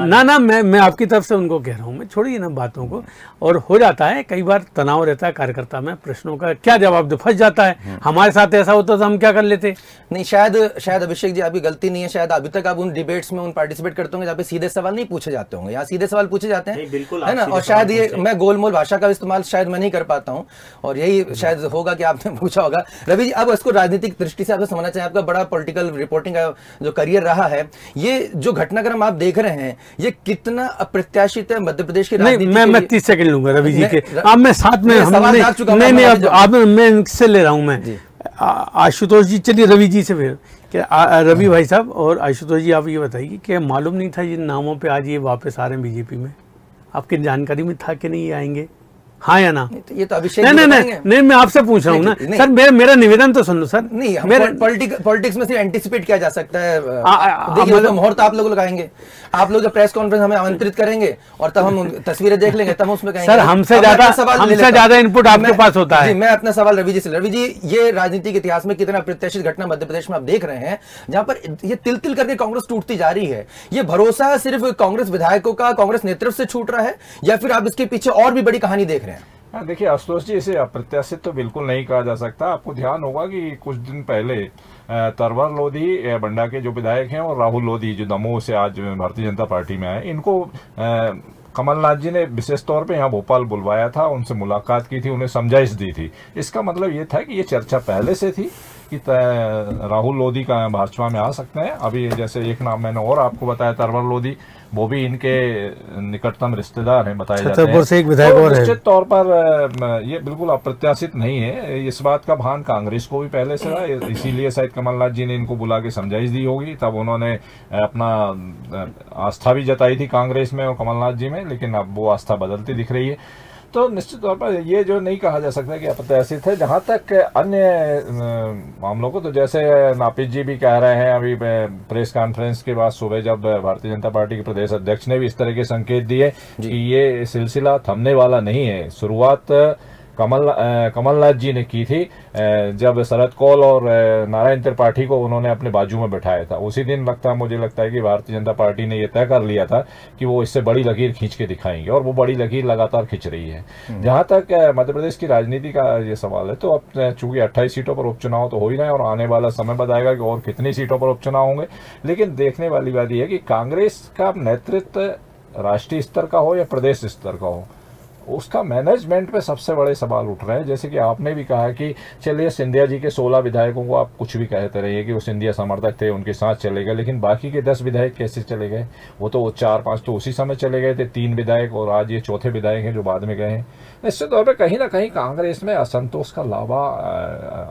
ना मैं आपकी तरफ से उनको कह रहा हूँ, मैं छोड़िए ना बातों को। और हो जाता है कई बार तनाव रहता है कार्यकर्ता में, प्रश्नों का क्या जवाब दे, फंस जाता है। हमारे साथ ऐसा होता तो हम क्या कर लेते? नहीं, शायद अभिषेक जी आपकी गलती नहीं है, शायद अभी तक आप उन डिबेट्स में पार्टिसिपेट करते होंगे जहाँ पे सीधे सवाल नहीं पूछे जाते होंगे, यहाँ सीधे सवाल पूछे जाते हैं, है ना। और शायद ये मैं गोलमोल भाषा का इस्तेमाल शायद मैं नहीं कर पाता हूँ और यही शायद होगा कि आपने पूछा होगा। रवि जी, अब इसको राजनीतिक दृष्टि से आपको समझना चाहिए, आपका बड़ा पॉलिटिकल रिपोर्टिंग का जो करियर रहा है, ये जो घटनाक्रम आप देख रहे हैं ये कितना अप्रत्याशित है मध्य प्रदेश की राजनीति? मैं 30 सेकंड लूंगा रवि जी के, अब मैं साथ में नहीं अब मैं इनसे ले रहा हूं मैं आशुतोष जी। चलिए रवि जी से फिर रवि भाई साहब और आशुतोष जी आप ये बताइए कि मालूम नहीं था जिन नामों पे आज ये वापस आ रहे हैं बीजेपी में, आपकी जानकारी में था कि नहीं आएंगे, हाँ या ना? ये तो अभिषेक नहीं मैं आपसे पूछ रहा हूँ ना सर, मेरा निवेदन तो सुन लो सर। नहीं, मेरा पॉलिटिक्स में से एंटिसिपेट किया जा सकता है। देखिए मुहूर्त आप लोग लगाएंगे, आप लोग प्रेस कॉन्फ्रेंस हमें आमंत्रित करेंगे और तब हम तस्वीरें देख लेंगे, तब उसमें कहेंगे। सर हमसे ज्यादा इनपुट आपके पास होता है। मैं अपना सवाल रवि जी से, रवि जी ये राजनीतिक इतिहास में कितना अप्रत्याशित घटना मध्य प्रदेश में आप देख रहे हैं जहां पर ये तिल तिल करके कांग्रेस टूटती जा रही है, ये भरोसा सिर्फ कांग्रेस विधायकों का, कांग्रेस नेतृत्व से छूट रहा है या फिर आप इसके पीछे और भी बड़ी कहानी देख रहे हैं? देखिए आशुतोष जी, इसे अप्रत्याशित तो बिल्कुल नहीं कहा जा सकता। आपको ध्यान होगा कि कुछ दिन पहले तरवर लोधी बंडा के जो विधायक हैं और राहुल लोधी जो दमोह से आज भारतीय जनता पार्टी में आए, इनको कमलनाथ जी ने विशेष तौर पे यहाँ भोपाल बुलवाया था, उनसे मुलाकात की थी, उन्हें समझाइश दी थी। इसका मतलब ये था कि ये चर्चा पहले से थी कि राहुल लोधी का भाजपा में आ सकते हैं। अभी जैसे एक नाम मैंने और आपको बताया, तरवर लोधी, वो भी इनके निकटतम रिश्तेदार हैं बताए जाते हैं। से एक विधायक और है। निश्चित तौर पर ये बिल्कुल अप्रत्याशित नहीं है। इस बात का भान कांग्रेस को भी पहले से रहा, इसीलिए शायद कमलनाथ जी ने इनको बुला के समझाइश दी होगी। तब उन्होंने अपना आस्था भी जताई थी कांग्रेस में और कमलनाथ जी में, लेकिन अब वो आस्था बदलती दिख रही है। तो निश्चित तौर पर ये जो नहीं कहा जा सकता कि अप्रत्याशित है। जहां तक अन्य मामलों को, तो जैसे नापित जी भी कह रहे हैं अभी प्रेस कॉन्फ्रेंस के बाद सुबह, जब भारतीय जनता पार्टी के प्रदेश अध्यक्ष ने भी इस तरह के संकेत दिए कि ये सिलसिला थमने वाला नहीं है। शुरुआत कमलनाथ जी ने की थी जब शरद कौल और नारायण त्रिपाठी को उन्होंने अपने बाजू में बैठाया था। उसी दिन मुझे लगता है कि भारतीय जनता पार्टी ने यह तय कर लिया था कि वो इससे बड़ी लकीर खींच के दिखाएंगे, और वो बड़ी लकीर लगातार खींच रही है। जहां तक मध्य प्रदेश की राजनीति का ये सवाल है, तो अब चूंकि 28 सीटों पर उपचुनाव तो हो ही रहे हैं और आने वाला समय बताएगा कि और कितनी सीटों पर उपचुनाव होंगे। लेकिन देखने वाली बात यह है कि कांग्रेस का नेतृत्व राष्ट्रीय स्तर का हो या प्रदेश स्तर का हो, उसका मैनेजमेंट पे सबसे बड़े सवाल उठ रहे हैं। जैसे कि आपने भी कहा कि चलिए सिंधिया जी के 16 विधायकों को आप कुछ भी कहते रहिए कि वो सिंधिया समर्थक थे, उनके साथ चले गए, लेकिन बाकी के 10 विधायक कैसे चले गए? वो तो 4-5 तो उसी समय चले गए थे, 3 विधायक, और आज ये चौथे विधायक हैं जो बाद में गए हैं। निश्चित तौर पर कहीं ना कहीं कांग्रेस में असंतोष का लावा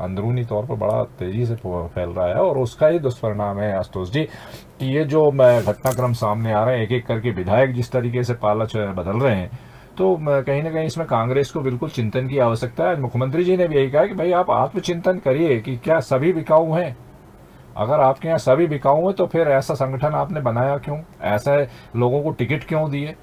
अंदरूनी तौर पर बड़ा तेजी से फैल रहा है, और उसका ही दुष्परिणाम है आशुतोष जी कि ये जो घटनाक्रम सामने आ रहे हैं, एक एक करके विधायक जिस तरीके से पालच बदल रहे हैं, तो कहीं ना कहीं इसमें कांग्रेस को बिल्कुल चिंतन की आवश्यकता है। मुख्यमंत्री जी ने भी यही कहा कि भाई आप आत्मचिंतन करिए कि क्या सभी बिकाऊ हैं। अगर आपके यहाँ सभी बिकाऊ हैं तो फिर ऐसा संगठन आपने बनाया क्यों, ऐसे लोगों को टिकट क्यों दिए?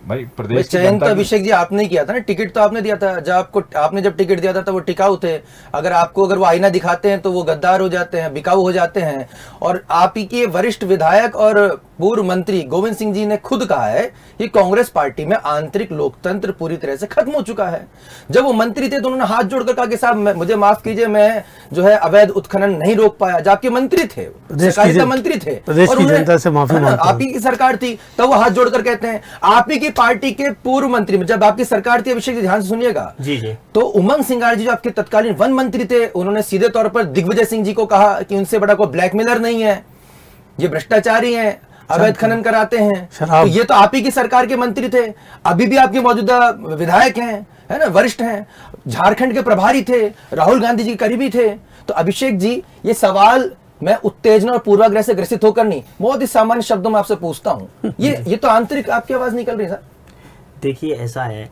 भाई प्रदेश चयन तो अभिषेक जी आपने किया था ना, टिकट तो आपने दिया था। जब आपने जब टिकट दिया था तो वो टिकाऊ थे। अगर वो आईना दिखाते हैं तो वो गद्दार हो जाते हैं, बिकाऊ हो जाते हैं। और आप ही के वरिष्ठ विधायक और पूर्व मंत्री गोविंद सिंह जी ने खुद कहा है कि कांग्रेस पार्टी में आंतरिक लोकतंत्र पूरी तरह से खत्म हो चुका है। जब वो मंत्री थे तो उन्होंने हाथ जोड़कर कहा कि साहब मुझे माफ कीजिए, मैं जो है अवैध उत्खनन नहीं रोक पाया। जब आपके मंत्री थे, सहकारिता मंत्री थे, और जनता से माफी मांगता हूं। आप ही की सरकार थी, तब वो हाथ जोड़कर कहते हैं। आप ही की पार्टी के पूर्व मंत्री, जब आपकी सरकार थी, अभिषेक जी ध्यान से सुनिएगा जी, तो उमंग सिंगार जी जो आपके तत्कालीन वन मंत्री थे, उन्होंने सीधे तौर पर दिग्विजय सिंह जी को कहा कि उनसे बड़ा कोई ब्लैकमेलर नहीं है, ये भ्रष्टाचारी हैं, अवैध खनन कराते हैं। तो ये तो आप ही की सरकार के मंत्री थे, अभी भी आपके मौजूदा विधायक हैं, है ना, वरिष्ठ हैं, झारखंड के प्रभारी थे, राहुल गांधी जी के करीबी थे। तो अभिषेक जी, ये सवाल मैं उत्तेजना और पूर्वाग्रह से ग्रसित होकर नहीं, बहुत ही सामान्य शब्दों में आपसे पूछता हूं। ये तो आंतरिक आपकी आवाज निकल रही है सर। देखिए ऐसा है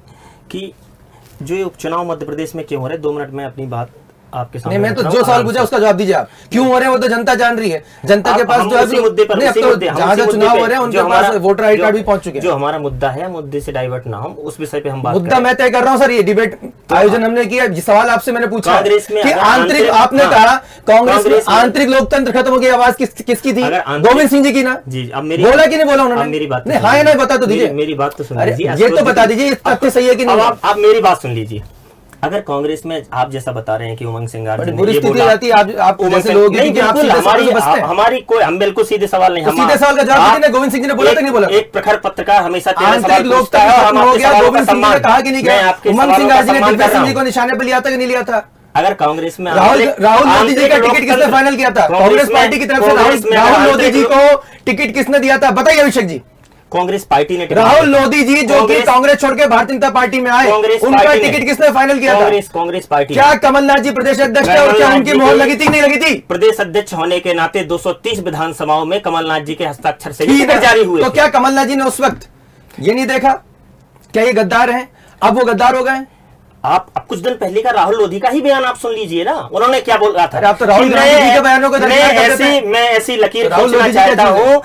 कि जो ये उपचुनाव मध्य प्रदेश में क्यों हो रहे हैं, 2 मिनट में अपनी बात आपके सामने। मैं तो जो सवाल पूछा उसका जवाब दीजिए आप। क्यों हो रहे हैं वो तो जनता जान रही है। जनता के पास जो है जहां जहां चुनाव हो रहे हैं उनके पास वोटर आई कार्ड भी पहुंच चुके हैं। जो हमारा मुद्दा है, मुद्दे से डाइवर्ट ना हो, उस विषय पे हम बात मुद्दा मैं तय कर रहा हूं सर। ये डिबेट आयोजन हमने किया, सवाल आपसे मैंने पूछा कि आंतरिक, आपने कहा कांग्रेस में आंतरिक लोकतंत्र खत्म हो गया। आवाज किसकी थी? गोविंद सिंह जी की ना जी। अब मेरी बोला कि नहीं बोला उन्होंने? मेरी बात नहीं, हाँ या नहीं बता तो दीजिए। मेरी बात तो सुन लीजिए, ये तो बता दीजिए तथ्य सही है कि नहीं। आप मेरी बात सुन लीजिए। अगर कांग्रेस में आप जैसा बता रहे हैं कि उमंग सिंगार जी ने ये बोला, आप जैसे लोग हमारी कोई, हम बिल्कुल सीधे सवाल नहीं, हम सीधे सवाल का जवाब देंगे। गोविंद सिंह जी ने बोला कि नहीं बोला? एक प्रखर पत्रकार हमेशा आंतरिक लोकतंत्र हो गया, गोविंद सिंह जी ने कहा कि नहीं किया? उमंग सिंगार जी ने दिग्विजय सिंह जी को निशाने पर लिया था कि नहीं लिया था? अगर कांग्रेस में राहुल लोधी जी का टिकट किसने फाइनल किया था? कांग्रेस पार्टी की तरफ से राहुल लोधी जी को टिकट किसने दिया था? बताइए अभिषेक जी। कांग्रेस पार्टी ने। राहुल लोधी जी जो कि कांग्रेस छोड़ के भारतीय जनता पार्टी में आए, उनका टिकट किसने फाइनल किया था? कांग्रेस पार्टी। क्या कमलनाथ जी प्रदेश अध्यक्ष थे और क्या उनकी मोहर लगी थी नहीं लगी थी? प्रदेश अध्यक्ष होने के नाते 230 विधानसभाओं में कमलनाथ जी के हस्ताक्षर से टिकट जारी हुए। तो क्या कमलनाथ जी ने उस वक्त ये नहीं देखा? क्या ये गद्दार हैं? अब वो गद्दार हो गए? आप अब कुछ दिन पहले का राहुल लोधी का ही बयान आप सुन लीजिए ना, उन्होंने क्या बोल रहा था। आप तो राहुल गांधी के बयानों को मैं ऐसी लकीर खींचना चाहता हूं,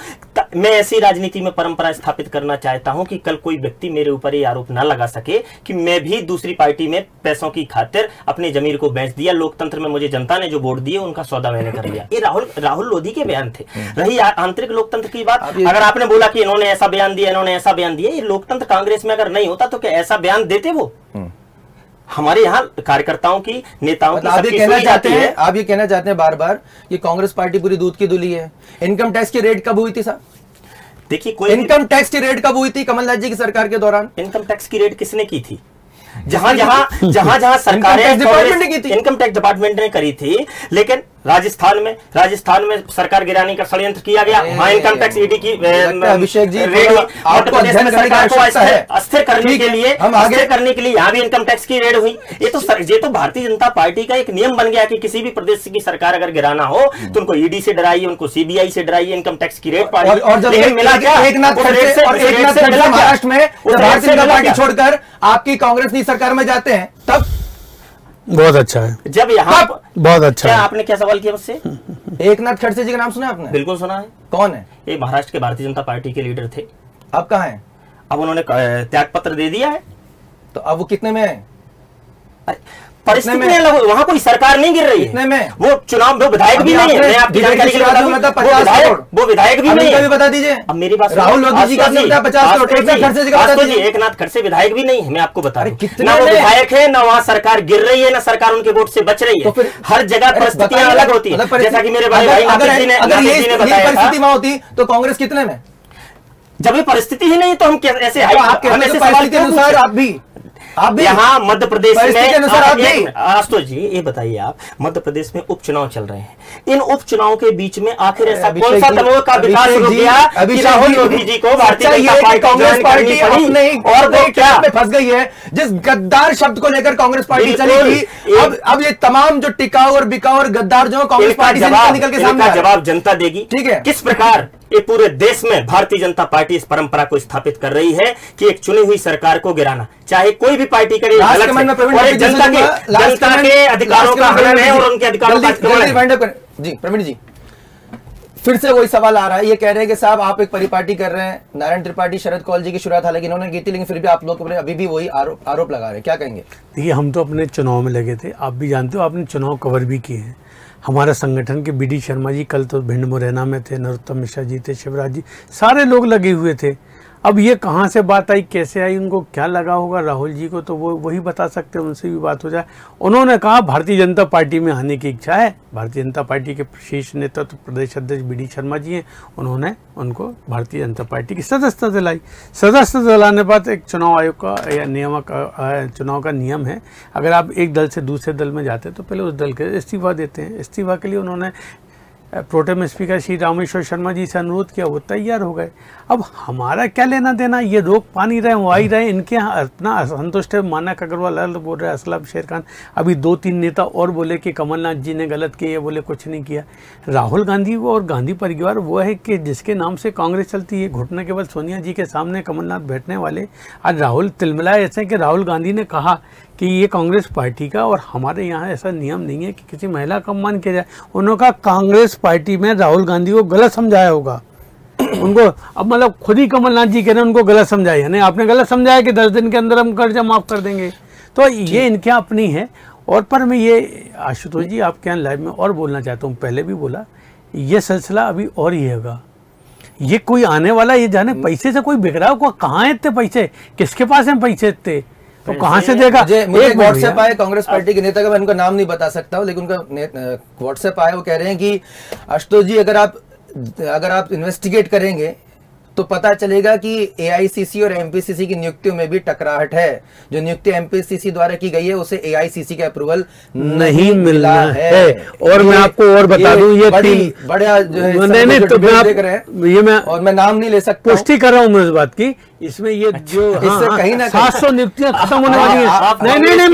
मैं ऐसी राजनीति में परंपरा स्थापित करना चाहता हूं कि कल कोई व्यक्ति मेरे ऊपर ये आरोप ना लगा सके कि मैं भी दूसरी पार्टी में पैसों की खातिर अपने जमीर को बेच दिया। लोकतंत्र में मुझे जनता ने जो वोट दिए उनका सौदा मैंने कर लिया। ये राहुल लोधी के बयान थे। रही आंतरिक लोकतंत्र की बात, अगर आपने बोला कि इन्होंने ऐसा बयान दिया, इन्होंने ऐसा बयान दिया, ये लोकतंत्र कांग्रेस में अगर नहीं होता तो क्या ऐसा बयान देते वो? हमारे यहाँ कार्यकर्ताओं की, नेताओं की, आप ये कहना चाहते हैं बार बार कि कांग्रेस पार्टी पूरी दूध की दुली है। इनकम टैक्स की रेड कब हुई थी साहब? देखिए, कोई इनकम टैक्स की रेड कब हुई थी कमलनाथ जी की सरकार के दौरान? इनकम टैक्स की रेड किसने की थी? जहां सरकारें इनकम टैक्स डिपार्टमेंट ने करी थी, लेकिन राजस्थान में सरकार गिराने का षड्यंत्र किया गया। वहां इनकम टैक्स ईडी की अभिषेक जी अस्थिर करने के लिए यहाँ भी इनकम टैक्स की रेड हुई। ये तो भारतीय जनता पार्टी का एक नियम बन गया कि किसी भी प्रदेश की सरकार अगर गिराना हो तो उनको ईडी से डराइए, उनको सीबीआई से डराइए, इनकम टैक्स की रेड पाड़ी। और जब मिला क्या महाराष्ट्र में भारतीय जनता पार्टी छोड़कर आपकी कांग्रेस की सरकार में जाते हैं, तब बहुत अच्छा है। जब यहाँ बहुत अच्छा है। आपने क्या सवाल किया मुझसे? एकनाथ खड़से जी का नाम सुना आपने? बिल्कुल सुना है। कौन है? ये महाराष्ट्र के भारतीय जनता पार्टी के लीडर थे। अब कहाँ हैं? अब उन्होंने त्याग पत्र दे दिया है। तो अब वो कितने में है? परिस्थिति में वहां कोई सरकार नहीं गिर रही है। में वो चुनाव, वो विधायक भी नहीं है। मैं आपकी जानकारी के लिए वो विधायक भी नहीं है। बता दीजिए। अब मेरी बात राहुल लोधी जी का 50 करोड़, एकनाथ खड़से विधायक भी नहीं है। मैं आपको बता रहा ना वो विधायक है, ना वहाँ सरकार गिर रही है, ना सरकार उनके वोट से बच रही है। हर जगह परिस्थितियां अलग होती है। जैसा कि मेरे भाई परिस्थिति में होती तो कांग्रेस कितने में? जब ये परिस्थिति ही नहीं तो हम ऐसे अनुसार आप भी यहाँ मध्य प्रदेश में आशुतोष जी ये बताइए, आप मध्य प्रदेश में उपचुनाव चल रहे हैं, इन उपचुनाव के बीच में आखिर ऐसा कौन सा दलों का विकास रुक गया कि राहुल लोधी जी को भारतीय जनता पार्टी कांग्रेस पार्टी और वो क्या फंस गई है? जिस गद्दार शब्द को लेकर कांग्रेस पार्टी चली थी, अब ये तमाम जो टिकाऊ और बिकाऊ और गद्दार जो कांग्रेस पार्टी से निकल के सामने जवाब जनता देगी। ठीक है, किस प्रकार ये पूरे देश में भारतीय जनता पार्टी इस परंपरा को स्थापित कर रही है कि एक चुनी हुई सरकार को गिराना, चाहे कोई भी पार्टी करे, जनता के अधिकारों का हनन है और उनके अधिकारों का। जी प्रवीण जी, फिर से वही सवाल आ रहा है। ये कह रहे हैं कि साहब आप एक परिपाटी कर रहे हैं, नारायण त्रिपाठी शरद कौल जी की शुरुआत हालांकि इन्होंने की थी, लेकिन फिर भी आप लोग अभी भी वही आरोप लगा रहे हैं, क्या कहेंगे? देखिए, हम तो अपने चुनाव में लगे थे, आप भी जानते हो, आपने चुनाव कवर भी किए हैं। हमारा संगठन के बीडी शर्मा जी कल तो भिंड मुरैना में थे, नरोत्तम मिश्रा जी थे, शिवराज जी, सारे लोग लगे हुए थे। अब ये कहाँ से बात आई, कैसे आई, उनको क्या लगा होगा राहुल जी को, तो वो वही बता सकते हैं, उनसे भी बात हो जाए। उन्होंने कहा भारतीय जनता पार्टी में आने की इच्छा है। भारतीय जनता पार्टी के शीर्ष नेता तो प्रदेश अध्यक्ष बीडी शर्मा जी हैं, उन्होंने उनको भारतीय जनता पार्टी की सदस्यता दिलाई। सदस्यता दिलाने बाद एक चुनाव आयोग का या चुनाव का नियम है, अगर आप एक दल से दूसरे दल में जाते हैं तो पहले उस दल के इस्तीफा देते हैं। इस्तीफा के लिए उन्होंने प्रोटेम स्पीकर श्री रामेश्वर शर्मा जी से अनुरोध किया, वो तैयार हो गए। अब हमारा क्या लेना देना, ये रोक पा नहीं रहे, वो आ ही रहे, इनके यहाँ अपना असंतुष्ट है। मानक अग्रवाल अलग बोल रहे, असलम शेर खान, अभी 2-3 नेता और बोले कि कमलनाथ जी ने गलत किया, ये बोले कुछ नहीं किया। राहुल गांधी और गांधी परिवार वो है कि जिसके नाम से कांग्रेस चलती है। घुटने केवल सोनिया जी के सामने कमलनाथ बैठने वाले, आज राहुल तिलमिलाए ऐसे कि राहुल गांधी ने कहा कि ये कांग्रेस पार्टी का और हमारे यहाँ ऐसा नियम नहीं है कि किसी महिला का सम्मान किया जाए। उन्होंने कहा कांग्रेस पार्टी में राहुल गांधी को गलत समझाया होगा उनको। अब मतलब खुद ही कमलनाथ जी कह रहे हैं उनको गलत समझाया, नहीं आपने गलत समझाया कि 10 दिन के अंदर हम कर्जा माफ कर देंगे। तो ये इनके अपनी है। और पर मैं ये आशुतोष जी आपके यहाँ लाइव में और बोलना चाहता हूँ, पहले भी बोला, ये सिलसिला अभी और ही होगा। ये कोई आने वाला, ये जाने पैसे से कोई बिक रहा है, कहाँ है इतने पैसे, किसके पास है पैसे इतने, तो कहां से देगा? एक व्हाट्सएप आया कांग्रेस पार्टी के नेता का, मैं उनका नाम नहीं बता सकता हूं, लेकिन उनका व्हाट्सएप आया, वो कह रहे हैं कि आशुतोष जी अगर आप इन्वेस्टिगेट करेंगे तो पता चलेगा कि एआईसीसी और एमपीसीसी की नियुक्तियों में भी टकराहट है। जो नियुक्ति एमपीसीसी द्वारा की गई है उसे एआईसीसी का अप्रूवल नहीं मिला है। और मैं आपको और बता दूं, ये बढ़िया जो है मैं नाम नहीं ले सकता, पुष्टि कर रहा हूं मैं इस बात की। इसमें ये जो इससे कहीं ना 700 नियुक्तियां खत्म होने वाली है। नहीं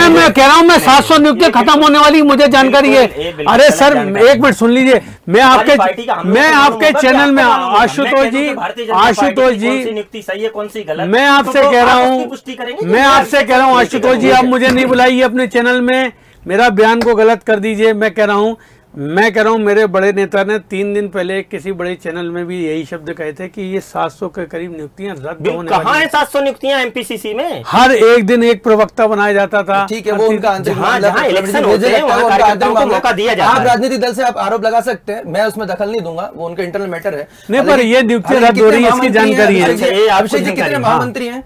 मैं कह रहा हूँ, मैं 700 नियुक्तियां खत्म होने वाली, मुझे जानकारी है। अरे सर एक मिनट सुन लीजिए, मैं आपके चैनल में आशुतोष जी नियुक्ति सही है कौन सी गलत, मैं आपसे कह रहा हूँ आशुतोष जी, आप मुझे नहीं बुलाइए अपने चैनल में, मेरा बयान को गलत कर दीजिए। मैं कह रहा हूँ मेरे बड़े नेता ने 3 दिन पहले किसी बड़े चैनल में भी यही शब्द कहे थे कि ये 700 के करीब नियुक्तियां रद्द होने वाली। कहाँ है 700 नियुक्तियां एमपीसीसी में? हर एक दिन एक प्रवक्ता बनाया जाता था। ठीक है, वो उनका मौका दिया जाता है। आप राजनीतिक दल से आप आरोप लगा सकते हैं, मैं उसमें दखल नहीं दूंगा, वो उनका इंटरनल मैटर है। नहीं, पर ये नियुक्तियां रद्द हो रही है, इसकी जानकारी है। अभिषेक जी कितने महामंत्री हैं?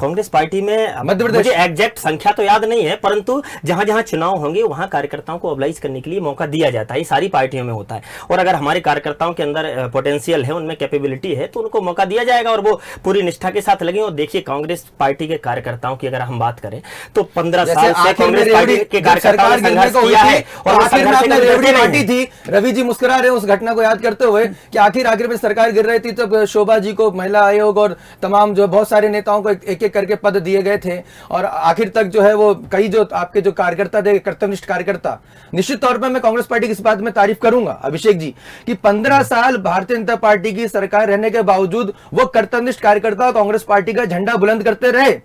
कांग्रेस पार्टी में मध्य प्रदेश, मुझे एग्जैक्ट संख्या तो याद नहीं है, परंतु जहां जहां चुनाव होंगे वहां कार्यकर्ताओं को मोबिलाइज करने के लिए मौका दिया जाता है। ये सारी पार्टियों में होता है, और अगर हमारे कार्यकर्ताओं के अंदर पोटेंशियल है, उनमें कैपेबिलिटी है, तो उनको मौका दिया जाएगा और वो पूरी निष्ठा के साथ लगे। और देखिए कांग्रेस पार्टी के कार्यकर्ताओं की अगर हम बात करें तो 15 साल से कांग्रेस पार्टी के कार्यकर्ताओं ने संघर्ष किया है और आखिर में आपने रेवड़ी बांटी थी। रवि जी मुस्कुरा रहे हैं उस घटना को याद करते हुए कि आखिर में सरकार गिर रही थी तो शोभा जी को महिला आयोग और तमाम जो बहुत सारे नेताओं को एक एक करके पद दिए गए थे, और आखिर तक जो है वो कई जो आपके जो कार्यकर्ता थे, कर्तव्यनिष्ठ कार्यकर्ता, निश्चित तौर पर मैं कांग्रेस पार्टी की इस बात में तारीफ करूंगा अभिषेक जी कि 15 साल भारतीय जनता पार्टी की सरकार रहने के बावजूद वो कर्तव्यनिष्ठ कार्यकर्ता कांग्रेस पार्टी का झंडा बुलंद करते रहे।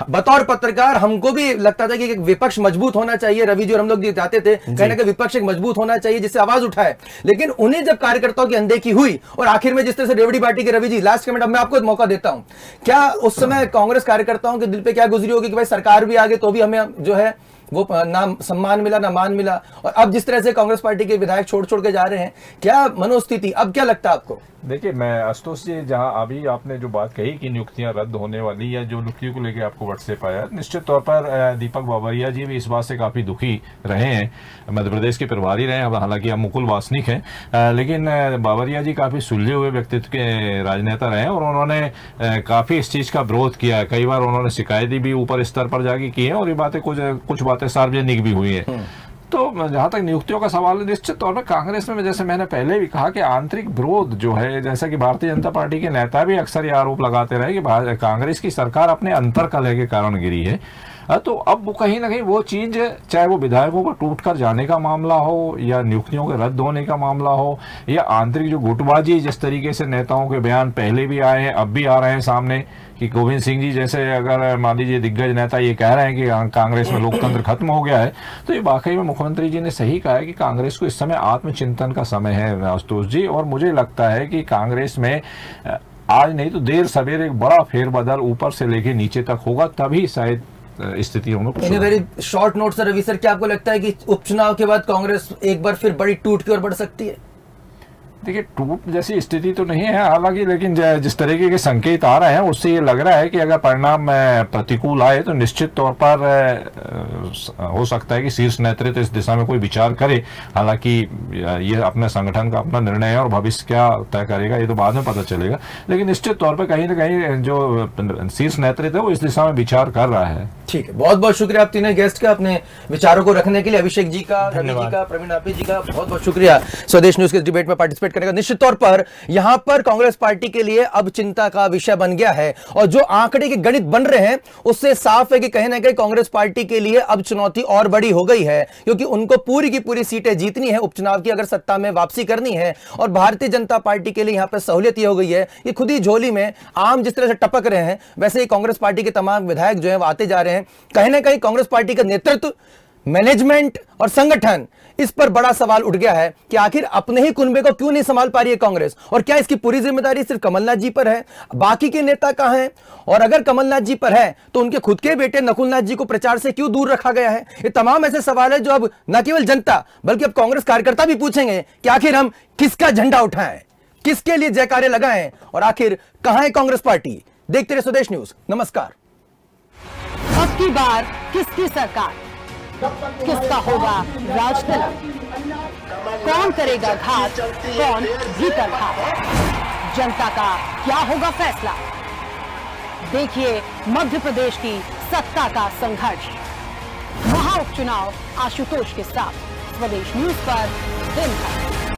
बतौर पत्रकार हमको भी लगता था कि एक विपक्ष मजबूत होना चाहिए, रवि जी और हम लोग चाहते थे कहने का विपक्ष एक मजबूत होना चाहिए जिससे आवाज उठाए, लेकिन उन्हें जब कार्यकर्ताओं की अनदेखी हुई और आखिर में जिस तरह से रेवड़ी बांटी के, रवि जी लास्ट कमेंट अब मैं आपको मौका देता हूं, क्या उस समय कांग्रेस कार्यकर्ताओं के दिल पे क्या गुजरी होगी कि भाई सरकार भी आगे तो भी हमें जो है वो ना सम्मान मिला ना मान मिला, और अब जिस तरह से कांग्रेस पार्टी के विधायक छोड़ के जा रहे हैं, क्या मनोस्थिति अब क्या लगता है आपको? देखिए, मैं आशुतोष जी, जहां अभी आपने जो बात कही कि नियुक्तियां रद्द होने वाली या जो नियुक्तियों को लेकर आपको व्हाट्सएप आया, निश्चित तौर पर दीपक बाबरिया जी भी इस बात से काफी दुखी रहे हैं। मध्य प्रदेश के प्रभारी रहे हैं, हालांकि अब मुकुल वासनिक हैं, लेकिन बाबरिया जी काफी सुलझे हुए व्यक्तित्व के राजनेता रहे और उन्होंने काफी इस चीज का विरोध किया। कई बार उन्होंने शिकायतें भी ऊपर स्तर पर जाके की है और ये बातें कुछ बातें सार्वजनिक भी हुई है। तो जहां तक नियुक्तियों का सवाल है, निश्चित तौर पर कांग्रेस में, जैसे मैंने पहले भी कहा कि आंतरिक विरोध जो है, जैसा कि भारतीय जनता पार्टी के नेता भी अक्सर ये आरोप लगाते रहे कि कांग्रेस की सरकार अपने अंतर्कलह के कारण गिरी है। तो अब वो कहीं ना कहीं वो चीज, चाहे वो विधायकों को टूट कर जाने का मामला हो या नियुक्तियों के रद्द होने का मामला हो या आंतरिक जो गुटबाजी, जिस तरीके से नेताओं के बयान पहले भी आए हैं अब भी आ रहे हैं सामने कि गोविंद सिंह जी जैसे अगर मान लीजिए दिग्गज नेता ये कह रहे हैं कि कांग्रेस में लोकतंत्र खत्म हो गया है, तो ये वाकई में मुख्यमंत्री जी ने सही कहा है कि कांग्रेस को इस समय आत्मचिंतन का समय है आशुतोष जी। और मुझे लगता है कि कांग्रेस में आज नहीं तो देर सवेर एक बड़ा फेरबदल ऊपर से लेके नीचे तक होगा, तभी शायद स्थिति in very short note sir, Ravi sir, क्या आपको लगता है कि उपचुनाव के बाद कांग्रेस एक बार फिर बड़ी टूट की ओर बढ़ सकती है? देखिए, टूट जैसी स्थिति तो नहीं है हालांकि, लेकिन जिस तरीके के संकेत आ रहे हैं उससे ये लग रहा है कि अगर परिणाम प्रतिकूल आए तो निश्चित तौर पर हो सकता है कि शीर्ष नेतृत्व इस दिशा में कोई विचार करे। हालांकि ये अपने संगठन का अपना निर्णय है और भविष्य क्या तय करेगा ये तो बाद में पता चलेगा, लेकिन निश्चित तौर पर कहीं ना कहीं जो शीर्ष नेतृत्व है वो इस दिशा में विचार कर रहा है। ठीक है, बहुत बहुत शुक्रिया आप तीनों गेस्ट का अपने विचारों को रखने के लिए। अभिषेक जी का, रवि जी का, प्रवीण आपी जी का बहुत बहुत शुक्रिया स्वदेश न्यूज के डिबेट में पार्टिसिपेट करने का। निश्चित तौर पर यहां पर कांग्रेस पार्टी के लिए अब चिंता का विषय बन गया है और जो आंकड़े के गणित बन रहे हैं उससे साफ है कि कहीं ना कहीं कांग्रेस पार्टी के लिए अब चुनौती और बड़ी हो गई है, क्योंकि उनको पूरी की पूरी सीटें जीतनी है उपचुनाव की, अगर सत्ता में वापसी करनी है। और भारतीय जनता पार्टी के लिए यहां पर सहूलियत ये हो गई है कि खुद ही झोली में आम जिस तरह से टपक रहे हैं वैसे ही कांग्रेस पार्टी के तमाम विधायक जो है वो आते जा रहे हैं। कहीं ना कहीं कांग्रेस पार्टी का नेतृत्व, मैनेजमेंट और संगठन, इस पर बड़ा सवाल उठ गया है कि आखिर अपने ही कुनबे को क्यों नहीं संभाल पा रही है कांग्रेस, और क्या इसकी पूरी जिम्मेदारी सिर्फ कमलनाथ जी पर है? बाकी के नेता कहां हैं? और अगर कमलनाथ जी पर है तो उनके खुद के बेटे नकुलनाथ जी को प्रचार से क्यों दूर रखा गया है? ये तमाम ऐसे सवाल है जो अब न केवल जनता बल्कि अब कांग्रेस कार्यकर्ता भी पूछेंगे कि आखिर हम किसका झंडा उठाएं, किसके लिए जयकारे लगाएं, और आखिर कहां है कांग्रेस पार्टी? देखते रहिए स्वदेश न्यूज। नमस्कार। अब की बार किसकी सरकार, किसका होगा राज तिलक, कौन करेगा घात, कौन भीतर घात, जनता का क्या होगा फैसला? देखिए मध्य प्रदेश की सत्ता का संघर्ष, महा उपचुनाव आशुतोष के साथ स्वदेश न्यूज पर दिन भर।